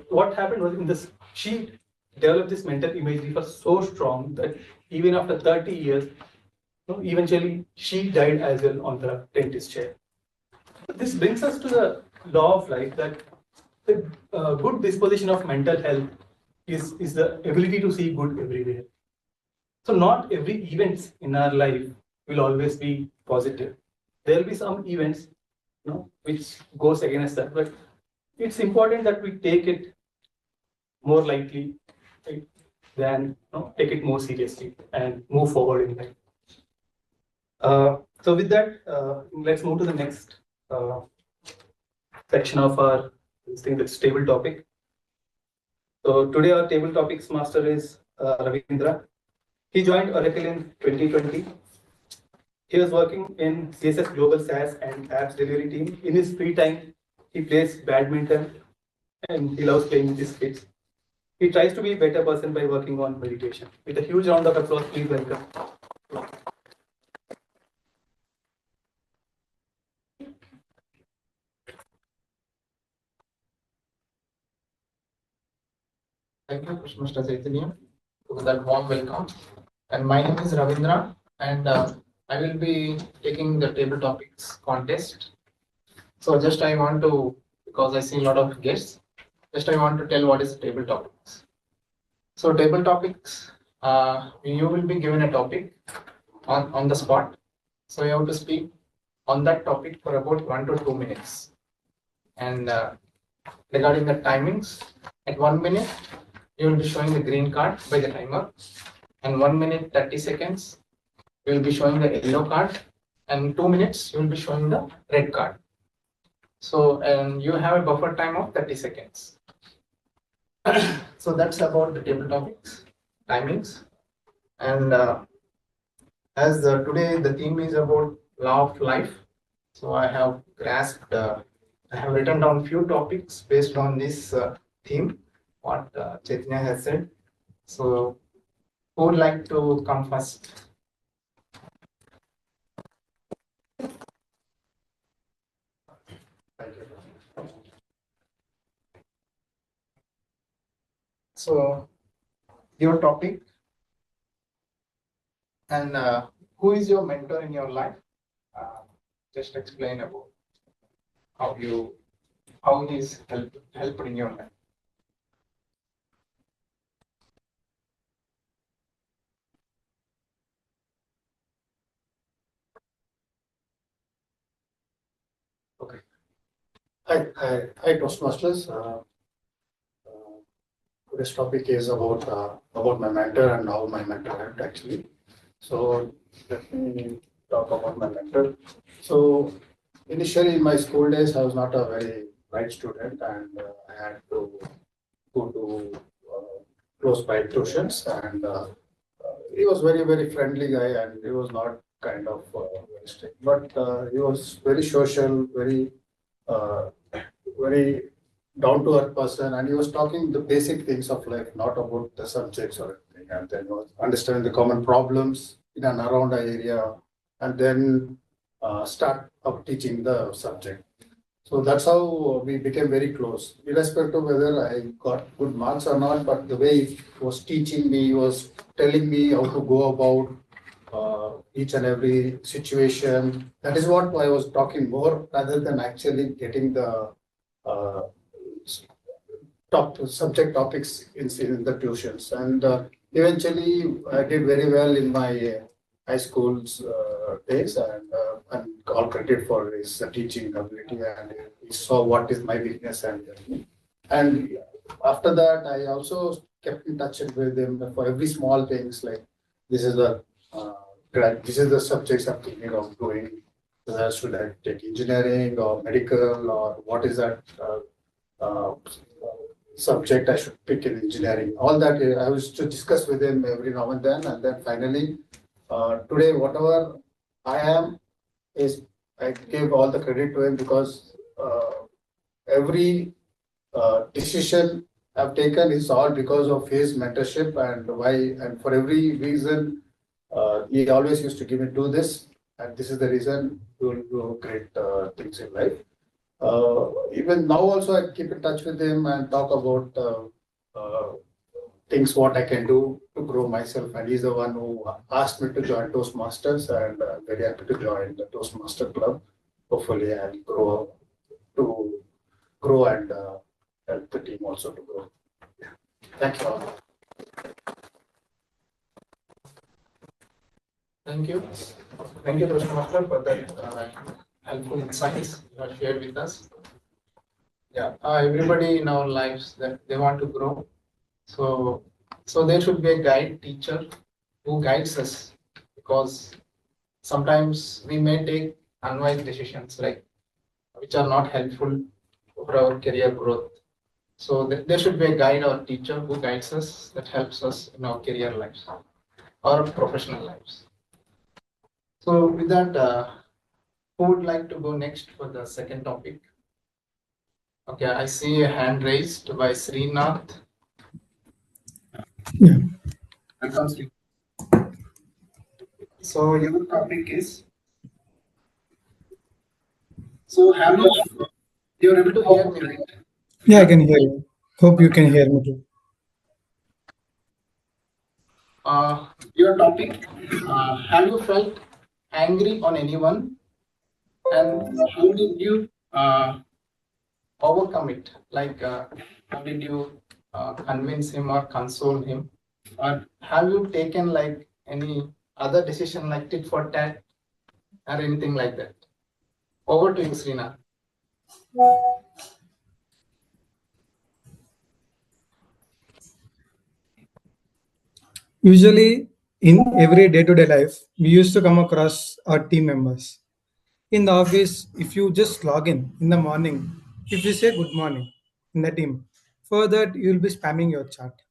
Speaker 1: what happened was in this, she developed this mental imagery for so strong that even after 30 years, eventually she died as well on the dentist chair. This brings us to the law of life, that the good disposition of mental health is the ability to see good everywhere. So not every events in our life will always be positive. There will be some events, which goes against that, but it's important that we take it more lightly, right, than take it more seriously and move forward in life. So with that, let's move to the next section of our thing, that's table topic. So today our table topics master is Ravindra. He joined Oracle in 2020. He was working in CSS Global SaaS and apps delivery team. In his free time, he plays badminton and he loves playing with his kids. He tries to be a better person by working on meditation. With a huge round of applause, please welcome.
Speaker 14: Thank you, Mr. Chaitanya, for that warm welcome. And my name is Ravindra, and I will be taking the table topics contest. So just I want to, because I see a lot of guests, just I want to tell what is table topics. So table topics, you will be given a topic on the spot. So you have to speak on that topic for about 1 to 2 minutes. And regarding the timings, at 1 minute, you will be showing the green card by the timer, and 1 minute 30 seconds you will be showing the yellow card, and 2 minutes you will be showing the red card. So and you have a buffer time of 30 seconds. So that's about the table topics, timings, and as today the theme is about law of life, so I have grasped, I have written down few topics based on this theme, what Chaitanya has said. So who would like to come first? So your topic, and who is your mentor in your life? Just explain about how he's helped in your life.
Speaker 15: Okay. Hi, Toastmasters. Today's topic is about my mentor and how my mentor helped actually. So let me talk about my mentor. So initially in my school days, I was not a very bright student, and I had to go to close by tuitions, and he was very friendly guy, and he was not kind of very strict, but he was very social, very down to earth person, and he was talking the basic things of life, not about the subjects or anything, and then was understanding the common problems in and around our area, and then start up teaching the subject. So that's how we became very close, irrespective of whether I got good marks or not. But the way he was teaching me, he was telling me how to go about each and every situation. That is what I was talking more, rather than actually getting the top subject topics in the tuitions. And eventually, I did very well in my high school's days, and all credit for his teaching ability, and he saw what is my weakness, and after that I also kept in touch with him for every small things, like this is the subjects I'm thinking of doing. Should I take engineering or medical, or what is that subject I should pick in engineering? All that I was to discuss with him every now and then finally today whatever I am is, I give all the credit to him, because every decision I've taken is all because of his mentorship, and for every reason he always used to give me, do this, and this is the reason you will do great things in life. Even now also I keep in touch with him and talk about things what I can do to grow myself. And he's the one who asked me to join Toastmasters, and I'm very happy to join the Toastmaster Club. Hopefully I'll grow and help the team also to grow. Thank you all.
Speaker 14: Thank you. Thank you, Toastmaster, for that helpful insights you have shared with us. Yeah, everybody in our lives that they want to grow. So there should be a guide teacher who guides us, because sometimes we may take unwise decisions which are not helpful for our career growth. So there should be a guide or teacher who guides us, that helps us in our career lives or professional lives. So with that, who would like to go next for the second topic? Okay, I see a hand raised by Srinath.
Speaker 4: Yeah.
Speaker 14: Welcome, Srinath. So your topic is. So you're able to hear me, right?
Speaker 4: Yeah, I can hear you. Hope you can hear me too.
Speaker 14: Your topic, have you felt angry on anyone, and how did you overcome it? How did you convince him or console him? Or have you taken any other decision like tit for tat or anything like that? Over to you, Srinath.
Speaker 4: Usually, in every day-to-day life, we used to come across our team members. In the office, if you just log in the morning, if you say good morning in the team, for that you will be spamming your chat.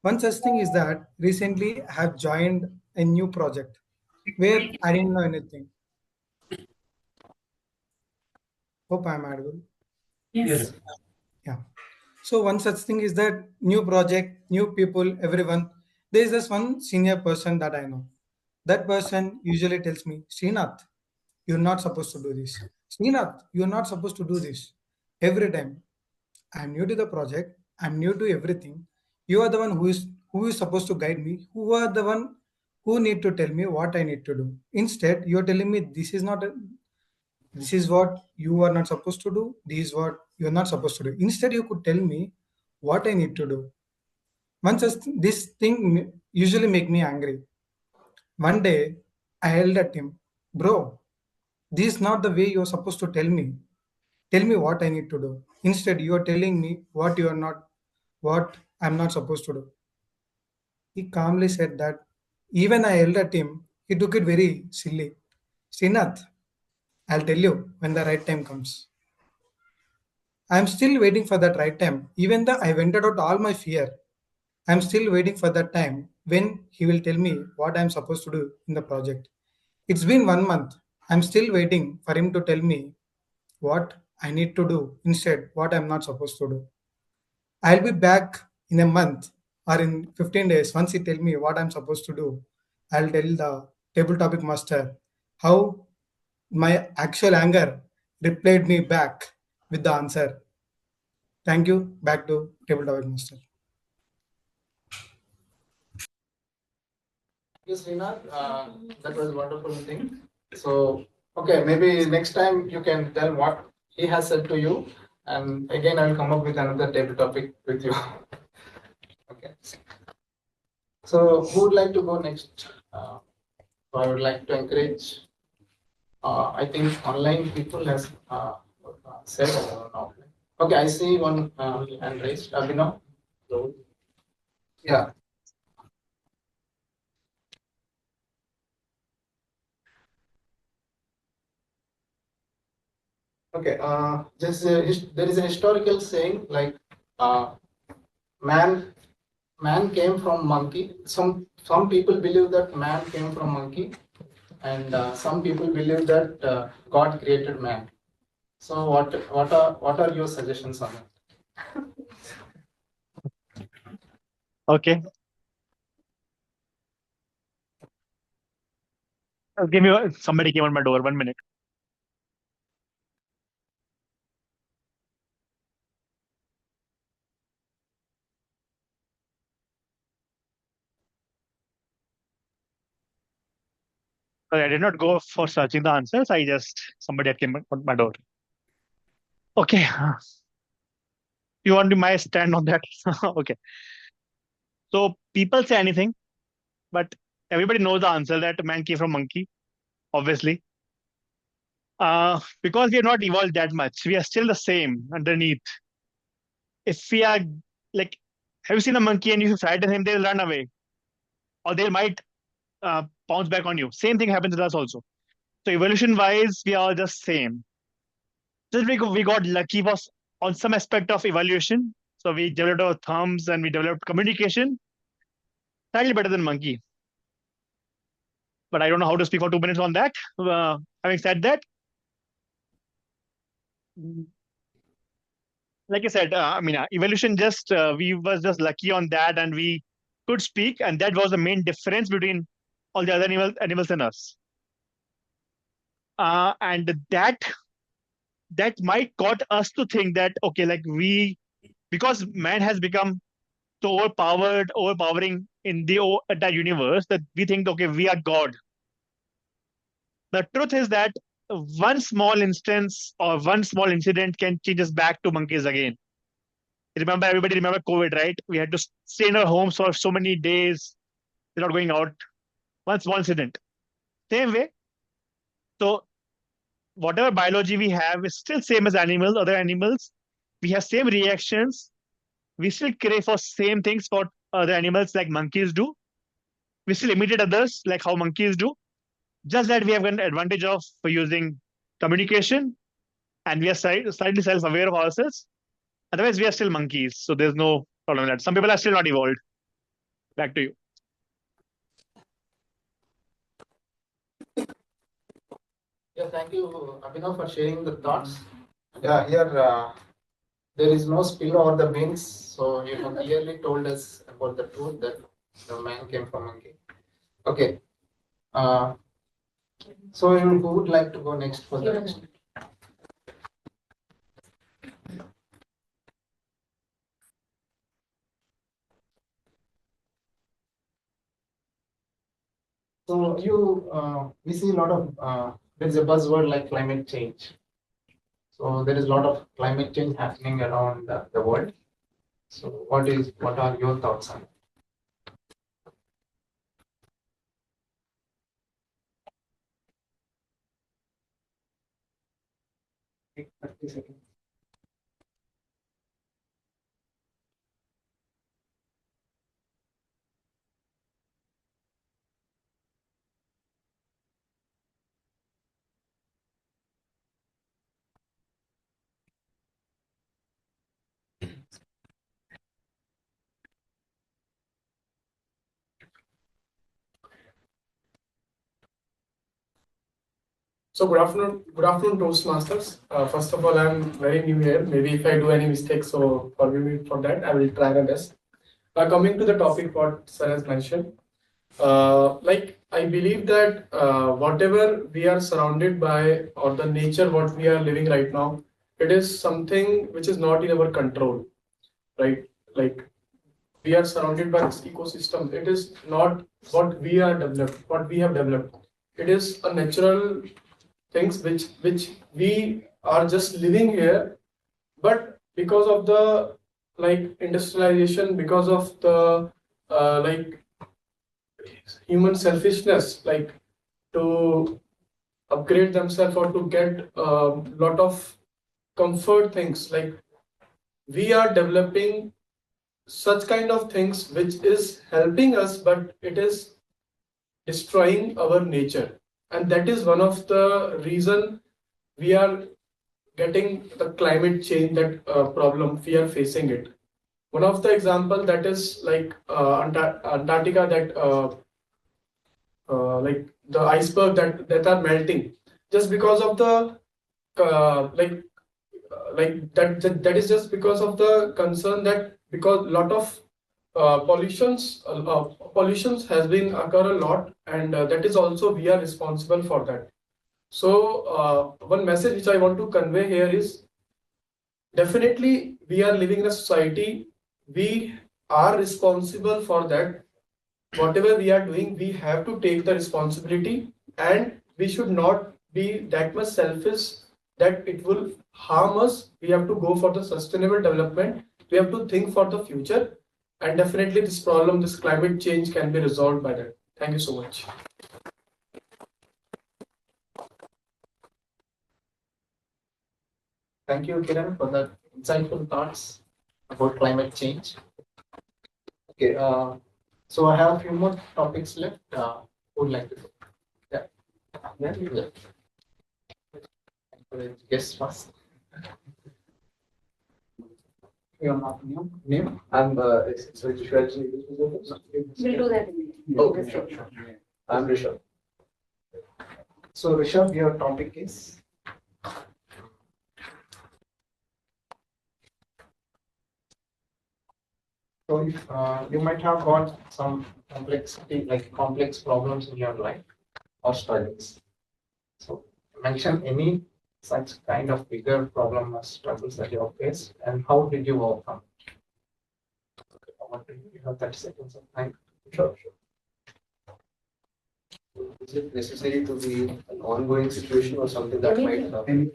Speaker 4: One such thing is that recently I have joined a new project where I didn't know anything. Hope I'm audible.
Speaker 14: Yes.
Speaker 4: Yeah. So one such thing is that new project, new people, everyone. There is this one senior person that I know. That person usually tells me, Srinath, you're not supposed to do this. Srinath, you're not supposed to do this. Every time. I'm new to the project. I'm new to everything. You are the one who is supposed to guide me. Who are the one who need to tell me what I need to do. Instead, you're telling me this is what you are not supposed to do. This is what you're not supposed to do. Instead, you could tell me what I need to do. Once this thing usually make me angry. One day, I yelled at him, bro. This is not the way you're supposed to tell me. Tell me what I need to do. Instead, you are telling me what I'm not supposed to do. He calmly said that. Even I yelled at him, he took it very silly. Srinath, I'll tell you when the right time comes. I'm still waiting for that right time. Even though I vented out all my fear, I'm still waiting for that time when he will tell me what I'm supposed to do in the project. It's been 1 month. I'm still waiting for him to tell me what I need to do instead, what I'm not supposed to do. I'll be back in a month or in 15 days. Once he tell me what I'm supposed to do, I'll tell the table topic master how my actual anger replied me back with the answer. Thank you. Back to table topic master.
Speaker 14: Yes, Srinath, that was a wonderful thing. So, okay, maybe next time you can tell what he has said to you, and again I will come up with another table topic with you. Okay. So, who would like to go next? I would like to encourage. I think online people has said now. Okay, I see one hand raised. Abhinav. Yeah. Okay. There is a historical saying man came from monkey. Some people believe that man came from monkey, and some people believe that God created man. So what are your suggestions on that?
Speaker 12: Okay. Give me somebody came on my door. 1 minute. I did not go for searching the answers. Somebody had came at my door. Okay. You want my stand on that? Okay. So people say anything, but everybody knows the answer that man came from monkey, obviously. Because we are not evolved that much. We are still the same underneath. If we are like, have you seen a monkey and if you frighten him, they'll run away. Or they might bounce back on you. Same thing happens with us also. So evolution wise, we are just same. Just because we got lucky was on some aspect of evaluation. So we developed our thumbs and we developed communication. Slightly better than monkey. But I don't know how to speak for 2 minutes on that. Having said that, like I said, evolution we was just lucky on that, and we could speak, and that was the main difference between all the other animals and us. And that might got us to think that okay, like because man has become so overpowering in the entire universe that we think okay, we are God. The truth is that one small instance or one small incident can change us back to monkeys again. Everybody remember COVID, right? We had to stay in our homes for so many days without going out. One small incident. Same way. So whatever biology we have is still same as other animals. We have same reactions. We still crave for same things for other animals like monkeys do. We still imitate others like how monkeys do. Just that we have an advantage of using communication, and we are slightly self-aware of ourselves. Otherwise, we are still monkeys. So there's no problem with that. Some people are still not evolved. Back to you.
Speaker 14: Yeah, thank you, Abhinav, for sharing the thoughts. Yeah, here there is no spill over the beans, so you have clearly told us about the truth that the man came from monkey. Okay. So who would like to go next for the next? So we see a lot of there's a buzzword like climate change. So there is a lot of climate change happening around the world. So what are your thoughts on it? Take 30 seconds.
Speaker 16: So good afternoon, Toastmasters. First of all, I'm very new here. Maybe if I do any mistakes, so forgive me for that. I will try my best. Coming to the topic, what Sir has mentioned, I believe that whatever we are surrounded by, or the nature what we are living right now, it is something which is not in our control, right? Like we are surrounded by this ecosystem. It is not what we have developed. It is a natural things which we are just living here, but because of the industrialization, because of the human selfishness, to upgrade themselves or to get a lot of comfort things, we are developing such kind of things which is helping us, but it is destroying our nature. And that is one of the reason we are getting the climate change, that problem we are facing it. One of the example that is Antarctica, that the iceberg that are melting just because of the that is just because of the concern that because lot of pollutions has been occur a lot, and that is also we are responsible for that. So one message which I want to convey here is definitely we are living in a society, we are responsible for that. Whatever we are doing, we have to take the responsibility and we should not be that much selfish that it will harm us. We have to go for the sustainable development. We have to think for the future, and definitely this problem, this climate change, can be resolved by that. Thank you so much.
Speaker 14: Thank you, Kiran, for the insightful thoughts about climate change. Okay, so I have a few more topics left. Who would like to go? Yeah. Yeah. Yes, first. Your name?
Speaker 17: I'm sorry, Rishad.
Speaker 2: We'll do that.
Speaker 17: Okay, sure. I'm Rishad.
Speaker 14: So, Rishabh, your topic is? So, if you might have got some complexity, like complex problems in your life or studies. So, mention any such kind of bigger problem or struggles that you have faced, and how did you overcome? What do you have 30 seconds of time?
Speaker 17: Sure. Is it necessary to be an ongoing situation or something that might happen?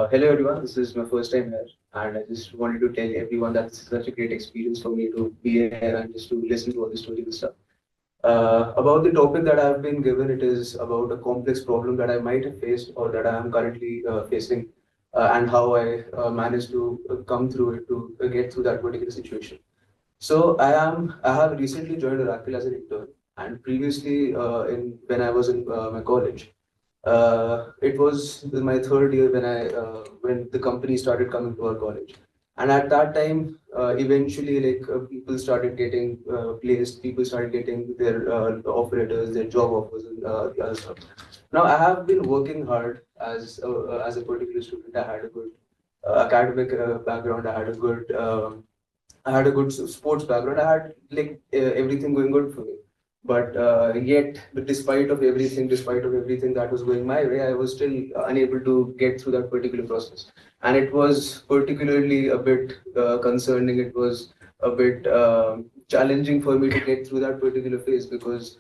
Speaker 17: Hello everyone, this is my first time here, and I just wanted to tell everyone that it's such a great experience for me to be here and just to listen to all the stories and stuff. About the topic that I've been given, it is about a complex problem that I might have faced or that I am currently facing, and how I managed to come through it to get through that particular situation. So I have recently joined Oracle as an intern, and previously when I was in my college, it was my third year when the company started coming to our college, and at that time, eventually people started getting placed, people started getting their offer letters, their job offers, and the other stuff. Now I have been working hard as a particular student. I had a good academic background. I had a good sports background. I had everything going good for me. But yet, despite of everything that was going my way, I was still unable to get through that particular process. And it was particularly a bit concerning. It was a bit challenging for me to get through that particular phase because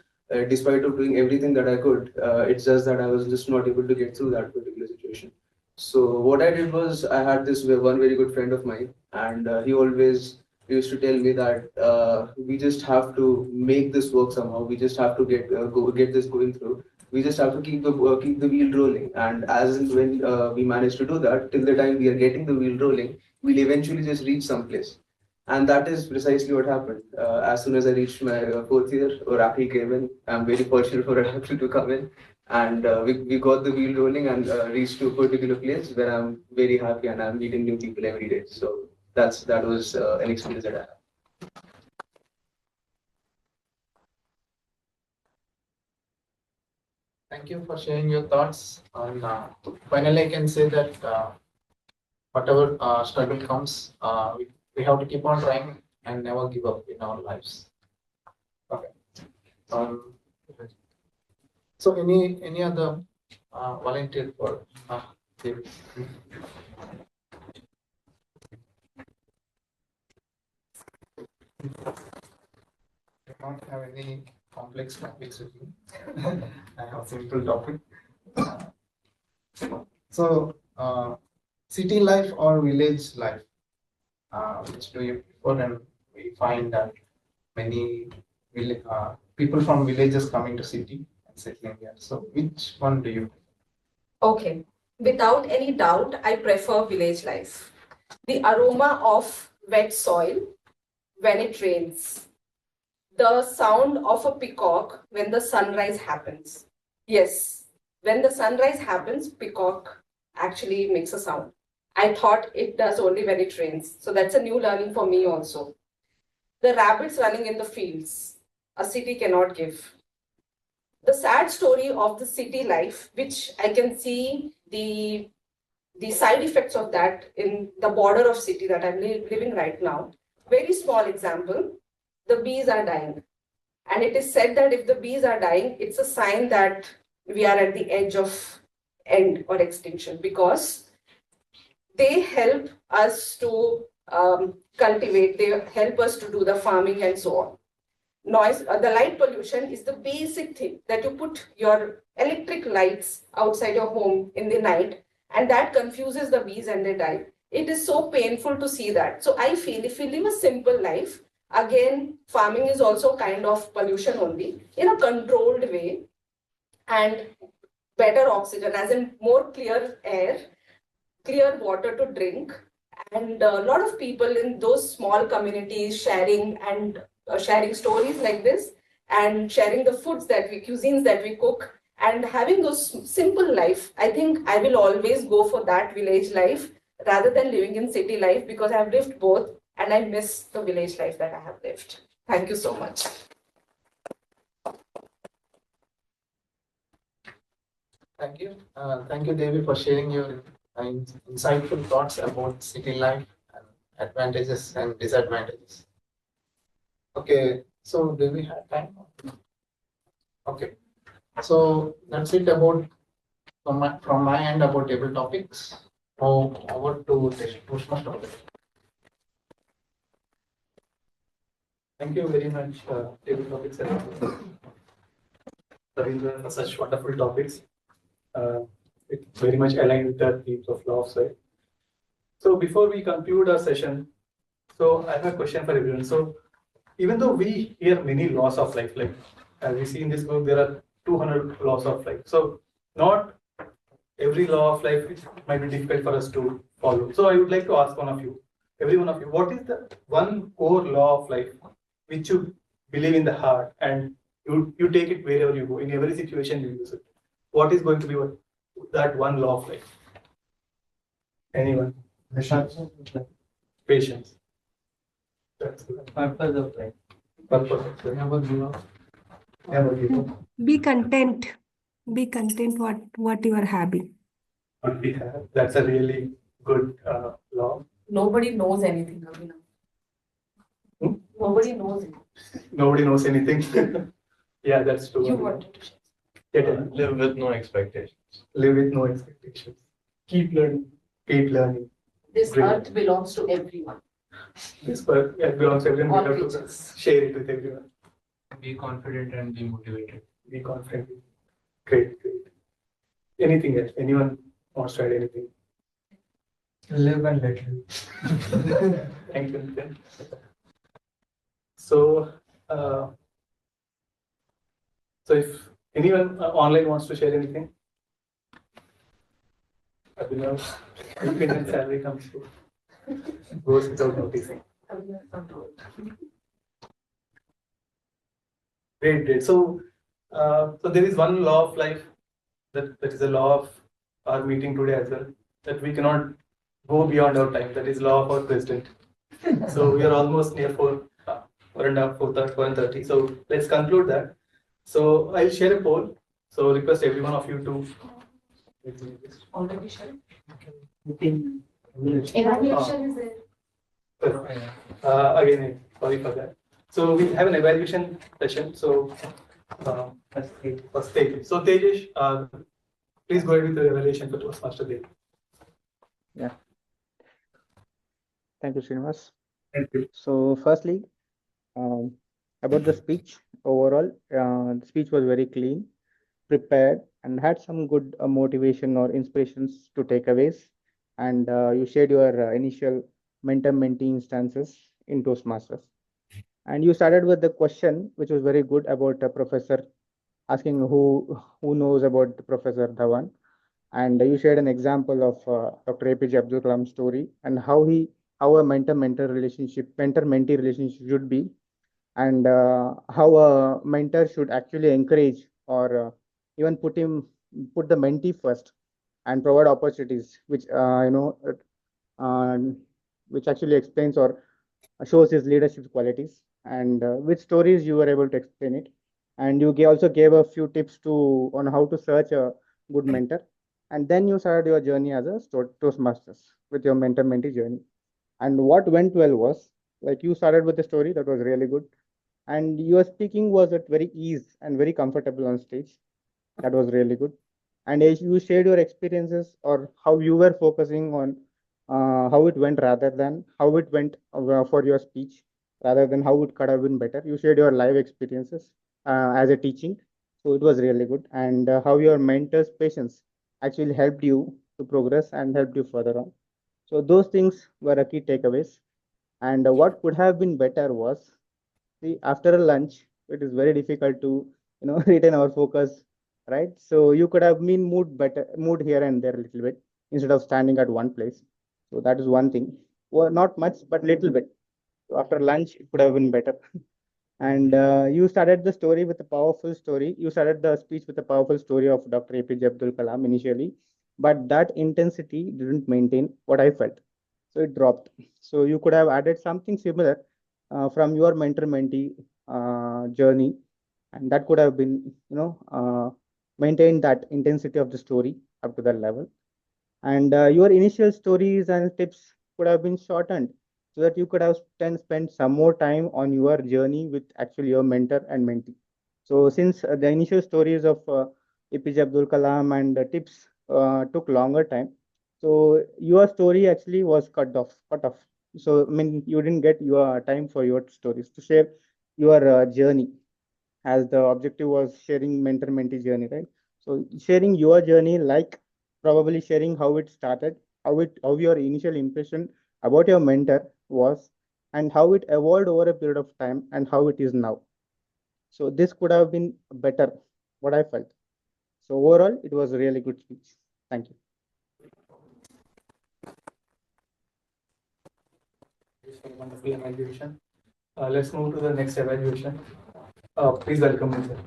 Speaker 17: despite of doing everything that I could, it's just that I was just not able to get through that particular situation. So what I did was I had this one very good friend of mine, and he always used to tell me that we just have to make this work somehow. We just have to get this going through. We just have to keep the wheel rolling. And as and when we manage to do that, till the time we are getting the wheel rolling, we'll eventually just reach someplace. And that is precisely what happened. As soon as I reached my fourth year, Oracle came in. I'm very fortunate for Oracle to come in. And we got the wheel rolling and reached to a particular place where I'm very happy and I'm meeting new people every day. So that was an experience that I had.
Speaker 14: Thank you for sharing your thoughts. And finally, I can say that whatever struggle comes, we have to keep on trying and never give up in our lives. Okay. So any other volunteer for David? I don't have any complex topics with me. I have a simple topic. So, city life or village life? Which do you prefer? And we find that many people from villages coming to city and settling here. So, which one do you prefer?
Speaker 2: Okay, without any doubt, I prefer village life. The aroma of wet soil when it rains, the sound of a peacock when the sunrise happens. Yes, when the sunrise happens, peacock actually makes a sound. I thought it does only when it rains. So that's a new learning for me also. The rabbits running in the fields, a city cannot give. The sad story of the city life, which I can see the side effects of that in the border of city that I'm living right now. Very small example, the bees are dying. And it is said that if the bees are dying, it's a sign that we are at the edge of end or extinction, because they help us to cultivate, they help us to do the farming and so on. noise, the light pollution is the basic thing that you put your electric lights outside your home in the night, and that confuses the bees and they die. It is so painful to see that. So I feel if we live a simple life, again, farming is also kind of pollution only, in a controlled way, and better oxygen, as in more clear air, clear water to drink, and a lot of people in those small communities sharing and sharing stories like this, and sharing the cuisines that we cook, and having those simple life. I think I will always go for that village life rather than living in city life, because I've lived both and I miss the village life that I have lived. Thank you so much.
Speaker 14: Thank you. Thank you, Devi, for sharing your insightful thoughts about city life and advantages and disadvantages. Okay, so do we have time? Okay, so that's it about from my end about table topics. Now over to the Toastmaster topic.
Speaker 1: Thank you very much, table topics and Ravindra, for such wonderful topics. It's very much aligned with the themes of law of sight. So before we conclude our session, so I have a question for everyone. So even though we hear many laws of life, like as we see in this book, there are 200 laws of life. So not every law of life might be difficult for us to follow. So I would like to ask every one of you, what is the one core law of life which you believe in the heart and you take it wherever you go, in every situation you use it? What is going to be that one law of life? Anyone? Patience. That's good. Purpose of life. Purpose of life. Never give up. Never give up.
Speaker 13: Be content. Be content what you are having.
Speaker 1: What we have. That's a really good law.
Speaker 2: Nobody knows anything, Ravina. Nobody knows it.
Speaker 1: Nobody knows anything. Yeah, that's true.
Speaker 2: You wanted to
Speaker 1: share.
Speaker 18: Live with no expectations.
Speaker 1: Live with no expectations. Keep learning. Keep learning.
Speaker 2: This
Speaker 1: Great.
Speaker 2: earth belongs to everyone.
Speaker 1: This earth belongs to everyone.
Speaker 2: All
Speaker 1: We have to share it with everyone.
Speaker 18: Be confident and be motivated.
Speaker 1: Be confident. Great, great. Anything else? Anyone wants to add anything?
Speaker 18: Live and let live.
Speaker 1: Thank you, Nitin. So, so if anyone online wants to share anything, Abhinav, when salary comes through, goes without noticing. Great, great. So, so there is one law of life that is a law of our meeting today as well, that we cannot go beyond our time. That is law of our president. So we are almost near 4:30. So let's conclude that. So I'll share a poll. So request every one of you to
Speaker 2: Already shared.
Speaker 1: Evaluation is there. Again, sorry for that. So we have an evaluation session. So first Tejesh. So Tejesh, please go ahead with the evaluation for Toastmaster Day.
Speaker 9: Yeah. Thank you, Srinivas.
Speaker 1: Thank you.
Speaker 9: So firstly, about the speech overall, the speech was very clean, prepared, and had some good motivation or inspirations to takeaways. And you shared your initial mentor-mentee instances in Toastmasters. And you started with the question, which was very good, about a professor asking who knows about the Professor Dhawan. And you shared an example of Dr. APJ Abdul Kalam's story and how a mentor-mentee relationship should be, and how a mentor should actually encourage or even put the mentee first and provide opportunities, which which actually explains or shows his leadership qualities, and with stories you were able to explain it. And you also gave a few tips on how to search a good mentor. And then you started your journey as a Toastmasters with your mentor-mentee journey. And what went well was, like, you started with the story that was really good, and your speaking was at very ease and very comfortable on stage. That was really good. And as you shared your experiences or how you were focusing on how it went rather than how it went for your speech, rather than how it could have been better. You shared your live experiences as a teaching, so it was really good, and how your mentor's patience actually helped you to progress and helped you further on. So those things were a key takeaways. And what could have been better was, see, after a lunch, it is very difficult to, retain our focus, right? So you could have been moved here and there a little bit instead of standing at one place. So that is one thing. Well, not much, but little bit. So after lunch, it could have been better. And you started the story with a powerful story. You started the speech with a powerful story of Dr. APJ Abdul Kalam initially, but that intensity didn't maintain what I felt. So it dropped. So you could have added something similar from your mentor-mentee journey, and that could have been, maintained that intensity of the story up to that level. And your initial stories and tips could have been shortened so that you could have spent some more time on your journey with actually your mentor and mentee. So since the initial stories of APJ Abdul Kalam and the tips took longer time, so your story actually was cut off. So I mean, you didn't get your time for your stories to share your journey, as the objective was sharing mentor mentee journey, right? So sharing your journey, like probably sharing how it started, how your initial impression about your mentor was, and how it evolved over a period of time, and how it is now. So this could have been better, what I felt. So overall, it was a really good speech. Thank you.
Speaker 1: Wonderful evaluation. Let's move to the next evaluation. Please welcome me, sir.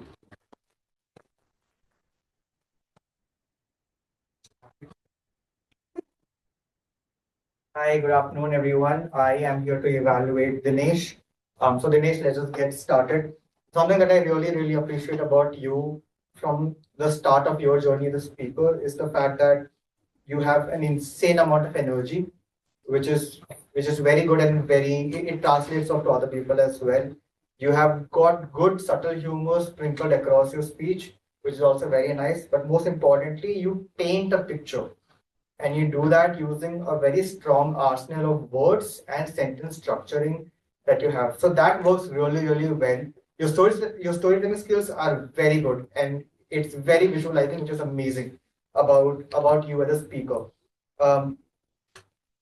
Speaker 11: Hi, good afternoon, everyone. I am here to evaluate Dinesh. So Dinesh, let's just get started. Something that I really, really appreciate about you from the start of your journey as a speaker is the fact that you have an insane amount of energy, which is very good and it translates off to other people as well. You have got good subtle humor sprinkled across your speech, which is also very nice. But most importantly, you paint a picture, and you do that using a very strong arsenal of words and sentence structuring that you have. So that works really, really well. Your storytelling skills are very good, and it's very visualizing, which is amazing about you as a speaker. Um,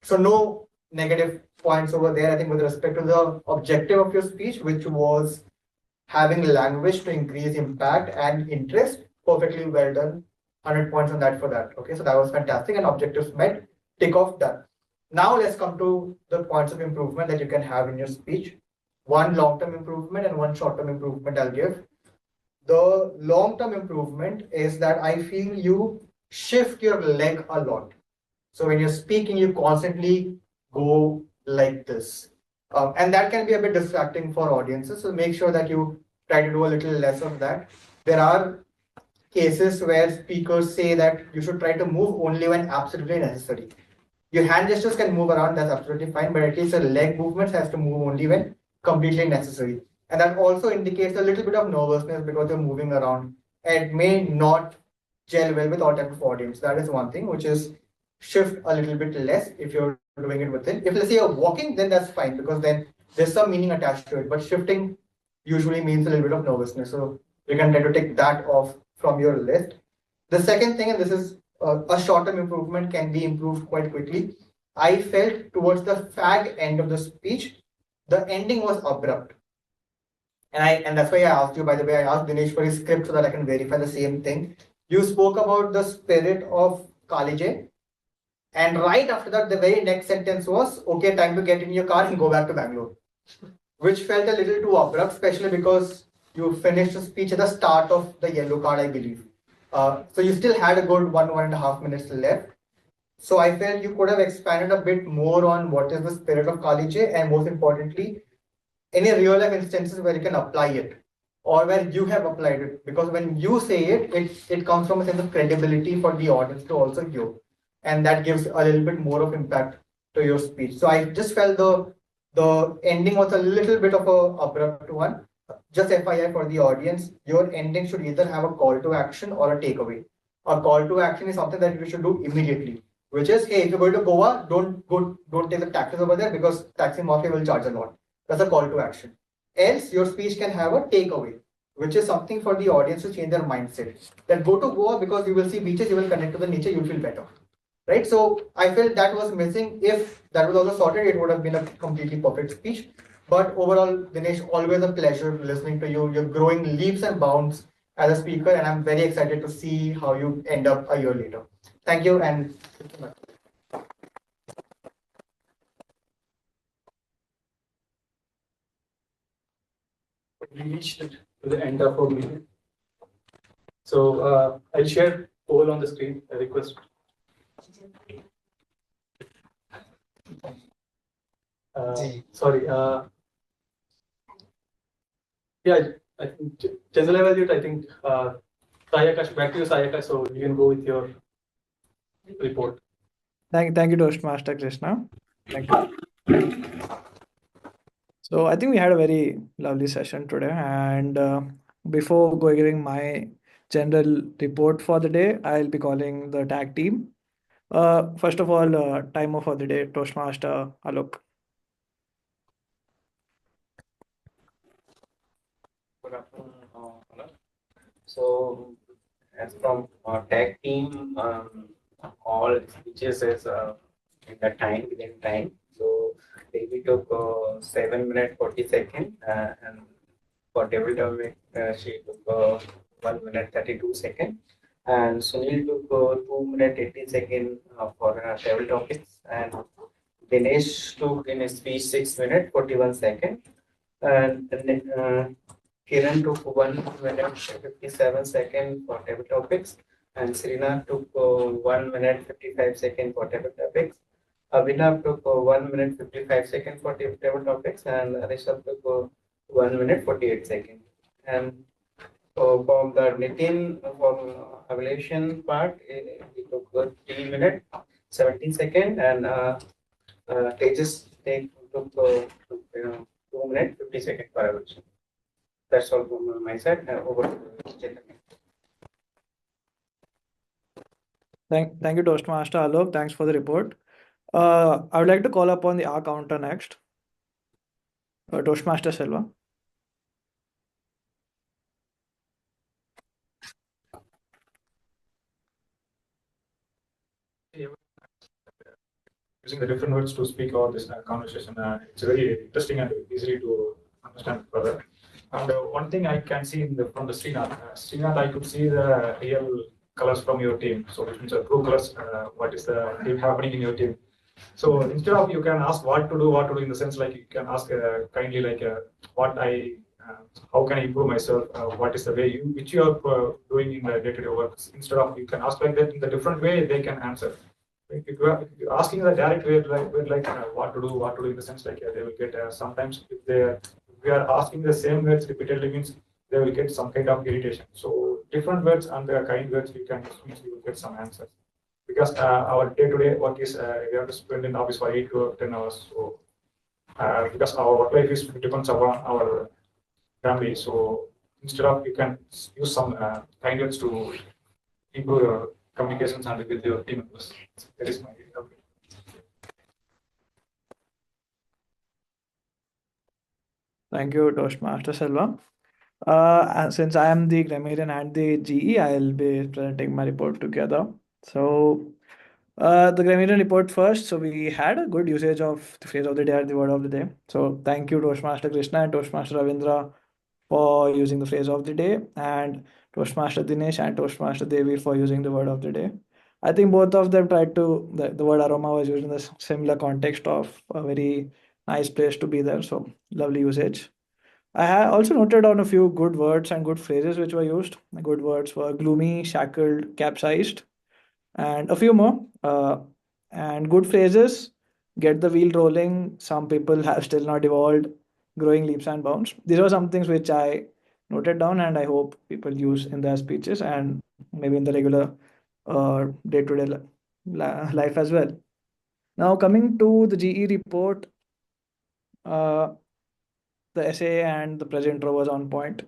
Speaker 11: so no negative points over there. I think with respect to the objective of your speech, which was having language to increase impact and interest, perfectly well done. 100 points on that for that. Okay, so that was fantastic, and objectives met. Tick off done. Now let's come to the points of improvement that you can have in your speech. One long-term improvement and one short-term improvement I'll give. The long-term improvement is that I feel you shift your leg a lot. So when you're speaking, you constantly go like this. And that can be a bit distracting for audiences. So make sure that you try to do a little less of that. There are cases where speakers say that you should try to move only when absolutely necessary. Your hand gestures can move around, that's absolutely fine, but at least your leg movements has to move only when completely necessary. And that also indicates a little bit of nervousness because you're moving around. And it may not gel well with all type of audience. That is one thing, which is shift a little bit less if you're doing it within. If let's say you're walking, then that's fine because then there's some meaning attached to it. But shifting usually means a little bit of nervousness. So you can try to take that off from your list. The second thing, and this is a short-term improvement, can be improved quite quickly. I felt towards the fag end of the speech, the ending was abrupt. And that's why I asked you, by the way, I asked Dinesh for his script so that I can verify the same thing. You spoke about the spirit of Kalije. And right after that, the very next sentence was, okay, time to get in your car and go back to Bangalore. Which felt a little too abrupt, especially because you finished the speech at the start of the yellow card, I believe. So you still had a good 1.5 minutes left. So I felt you could have expanded a bit more on what is the spirit of Kalije, and most importantly, any real life instances where you can apply it or where you have applied it. Because when you say it comes from a sense of credibility for the audience to also hear. And that gives a little bit more of impact to your speech. So I just felt the ending was a little bit of a abrupt one. Just FYI for the audience, your ending should either have a call to action or a takeaway. A call to action is something that you should do immediately, which is, hey, if you're going to Goa, don't take the taxis over there because taxi mafia will charge a lot. That's a call to action. Else, your speech can have a takeaway, which is something for the audience to change their mindset. That go to Goa because you will see beaches, you will connect to the nature, you will feel better. Right? So I felt that was missing. If that was also sorted, it would have been a completely perfect speech. But overall, Dinesh, always a pleasure listening to you. You're growing leaps and bounds as a speaker, and I'm very excited to see how you end up a year later. Thank you, and
Speaker 1: we reached to the end of our meeting. So I'll share poll on the screen. I request. Sorry. Yeah, I think general evaluate. I think Sayakash, back to you, Sayakash. So you can go with your report.
Speaker 6: Thank you, Toastmaster Krishna. Thank you. So I think we had a very lovely session today. And before giving my general report for the day, I'll be calling the tag team. First of all, timer for the day, Toastmaster Alok.
Speaker 7: Good afternoon, all. So, as from our tag team, all speeches is in the time, within time. So, Devi took 7 minutes 40 seconds, and for table topic, she took 1 minute 32 seconds, and Sunil took 2 minutes 80 seconds for table topics, and Dinesh took in his speech 6 minutes 41 seconds, and then Kiran took 1 minute 57 seconds for table topics, and Srinath took 1 minute 55 seconds for table topics. Abhinav took 1 minute 55 seconds for table topics, and Rishabh took 1 minute 48 seconds. And from the Nitin from evaluation part, he took 3 minutes 17 seconds, and Tejas took 2 minutes 50 seconds for evaluation. That's all from my side. Over to the gentleman.
Speaker 6: Thank you, Toastmaster Alok. Thanks for the report. I would like to call upon the R counter next. Toastmaster Selva.
Speaker 8: Using the different words to speak about this conversation, it's very interesting and easy to understand further. And one thing I can see from the Srinath, I could see the real colors from your team. So which means true colors, what is the team happening in your team. So instead of you can ask what to do in the sense like you can ask kindly like how can I improve myself? What is the way which you are doing in the day-to-day work? Instead of you can ask like that in the different way, they can answer. If you're asking the direct way, like what to do in the sense like they will get sometimes if we are asking the same words repeatedly means they will get some kind of irritation. So different words and the kind words you can use, you will get some answers. Because our day-to-day work is we have to spend in office for 8 to 10 hours. So because our work life is depends upon our family. So instead of you can use some kind words to improve your communications and with your team members. That is my opinion.
Speaker 6: Thank you, Toastmaster Selva. Since I am the grammarian and the GE, I'll be presenting my report together. So, the grammarian report first. So, we had a good usage of the phrase of the day and the word of the day. So, thank you, Toastmaster Krishna and Toastmaster Ravindra, for using the phrase of the day, and Toastmaster Dinesh and Toastmaster Devi for using the word of the day. I think both of them tried to, the word aroma was used in the similar context of a very nice place to be there. So, lovely usage. I have also noted down a few good words and good phrases which were used. The good words were gloomy, shackled, capsized, and a few more. And good phrases: get the wheel rolling. Some people have still not evolved. Growing leaps and bounds. These are some things which I noted down, and I hope people use in their speeches and maybe in the regular day-to-day life as well. Now, coming to the GE report, the essay and the present intro was on point.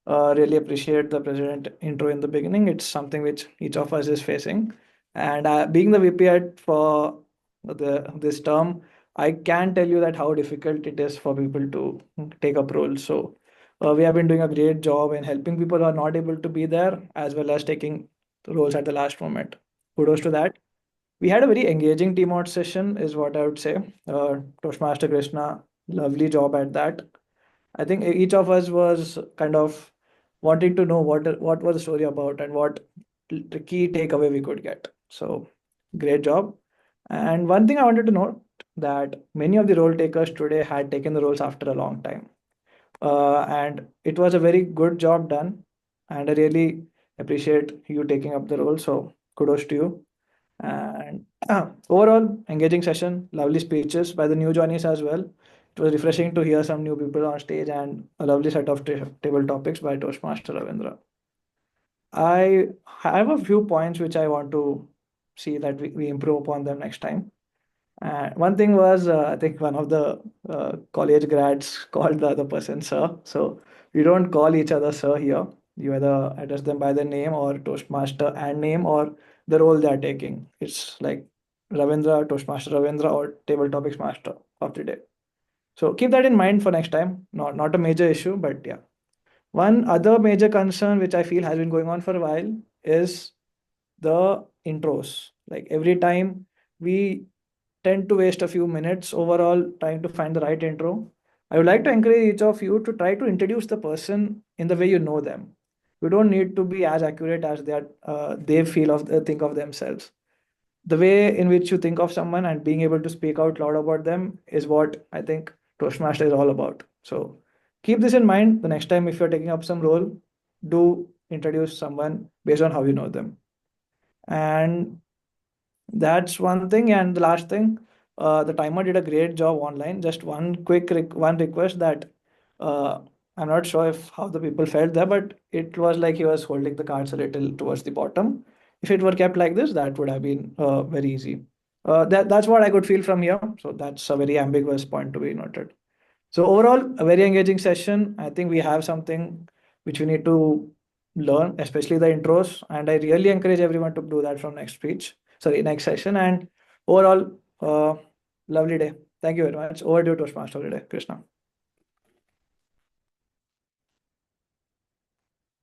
Speaker 6: Really appreciate the president intro in the beginning. It's something which each of us is facing. And being the VP for this term, I can tell you that how difficult it is for people to take up roles. So we have been doing a great job in helping people who are not able to be there, as well as taking roles at the last moment. Kudos to that. We had a very engaging team out session, is what I would say. Toastmaster Krishna, lovely job at that. I think each of us was kind of wanting to know what was the story about and what the key takeaway we could get. So great job. And one thing I wanted to note that many of the role takers today had taken the roles after a long time. And it was a very good job done. And I really appreciate you taking up the role. So kudos to you. And overall, engaging session, lovely speeches by the new joinees as well. It was refreshing to hear some new people on stage and a lovely set of table topics by Toastmaster Ravindra. I have a few points which I want to see that we improve upon them next time. One thing was, I think one of the college grads called the other person sir. So we don't call each other sir here. You either address them by the name or Toastmaster and name or the role they are taking. It's like Ravindra, Toastmaster Ravindra, or Table Topics Master of the day. So keep that in mind for next time. Not a major issue, but yeah. One other major concern which I feel has been going on for a while is the intros. Like every time we tend to waste a few minutes overall trying to find the right intro. I would like to encourage each of you to try to introduce the person in the way you know them. You don't need to be as accurate as they feel think of themselves. The way in which you think of someone and being able to speak out loud about them is what I think Toastmaster is all about. So keep this in mind the next time if you're taking up some role, do introduce someone based on how you know them. And that's one thing. And the last thing, the timer did a great job online. Just one quick one request that I'm not sure if how the people felt there, but it was like he was holding the cards a little towards the bottom. If it were kept like this, that would have been very easy. That's what I could feel from here. So that's a very ambiguous point to be noted. So overall, a very engaging session. I think we have something which we need to learn, especially the intros. And I really encourage everyone to do that from next session. And overall, lovely day. Thank you very much. Over to you, Toastmaster today, Krishna.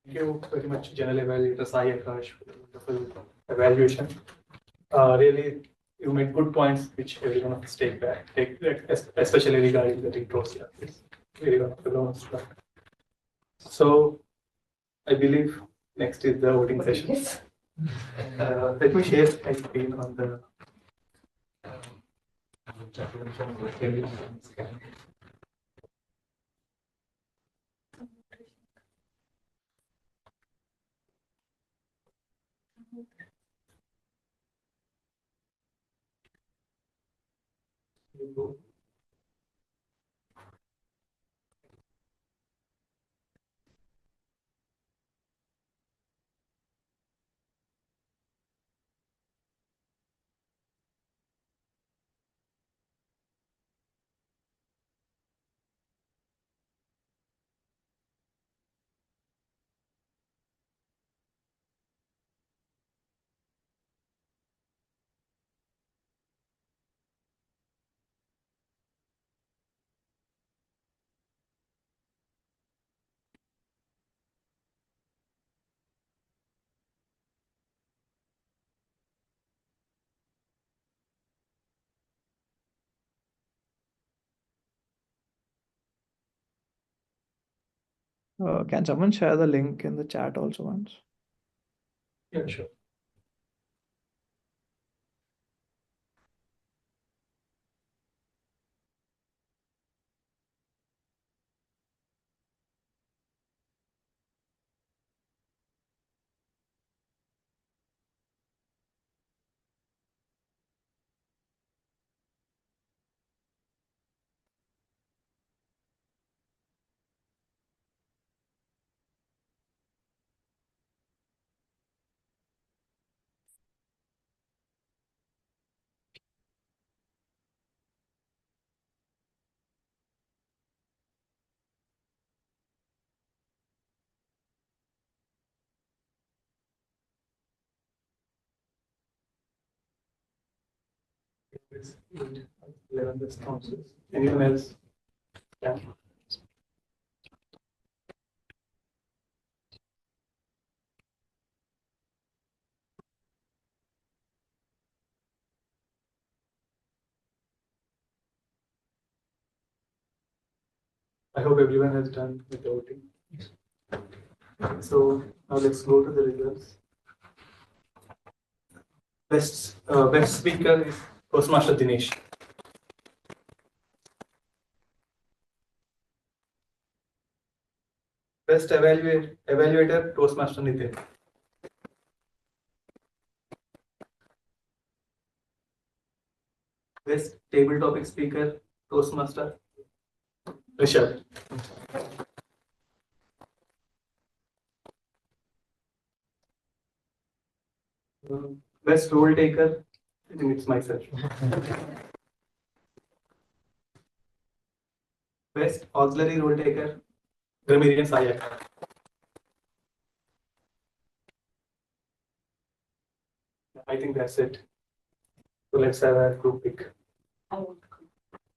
Speaker 1: Thank you very much, General Evaluator Sai Akash, for the wonderful evaluation. Really, you made good points which everyone of us take back, especially regarding the intros. Yeah, it's very wonderful. So, I believe next is the voting session. Let me share my screen on the.
Speaker 6: Can someone share the link in the chat also once?
Speaker 1: Yeah, sure. It's 11 responses. Anyone else? Yeah. I hope everyone has done the voting. So now let's go to the results. Best speaker is Toastmaster Dinesh. Best evaluator Toastmaster Nitin. Best table topic speaker Toastmaster Rishabh. Best role taker, I think it's myself. Best auxiliary role taker, grammarian Sayak. I think that's it. So let's have a group pick.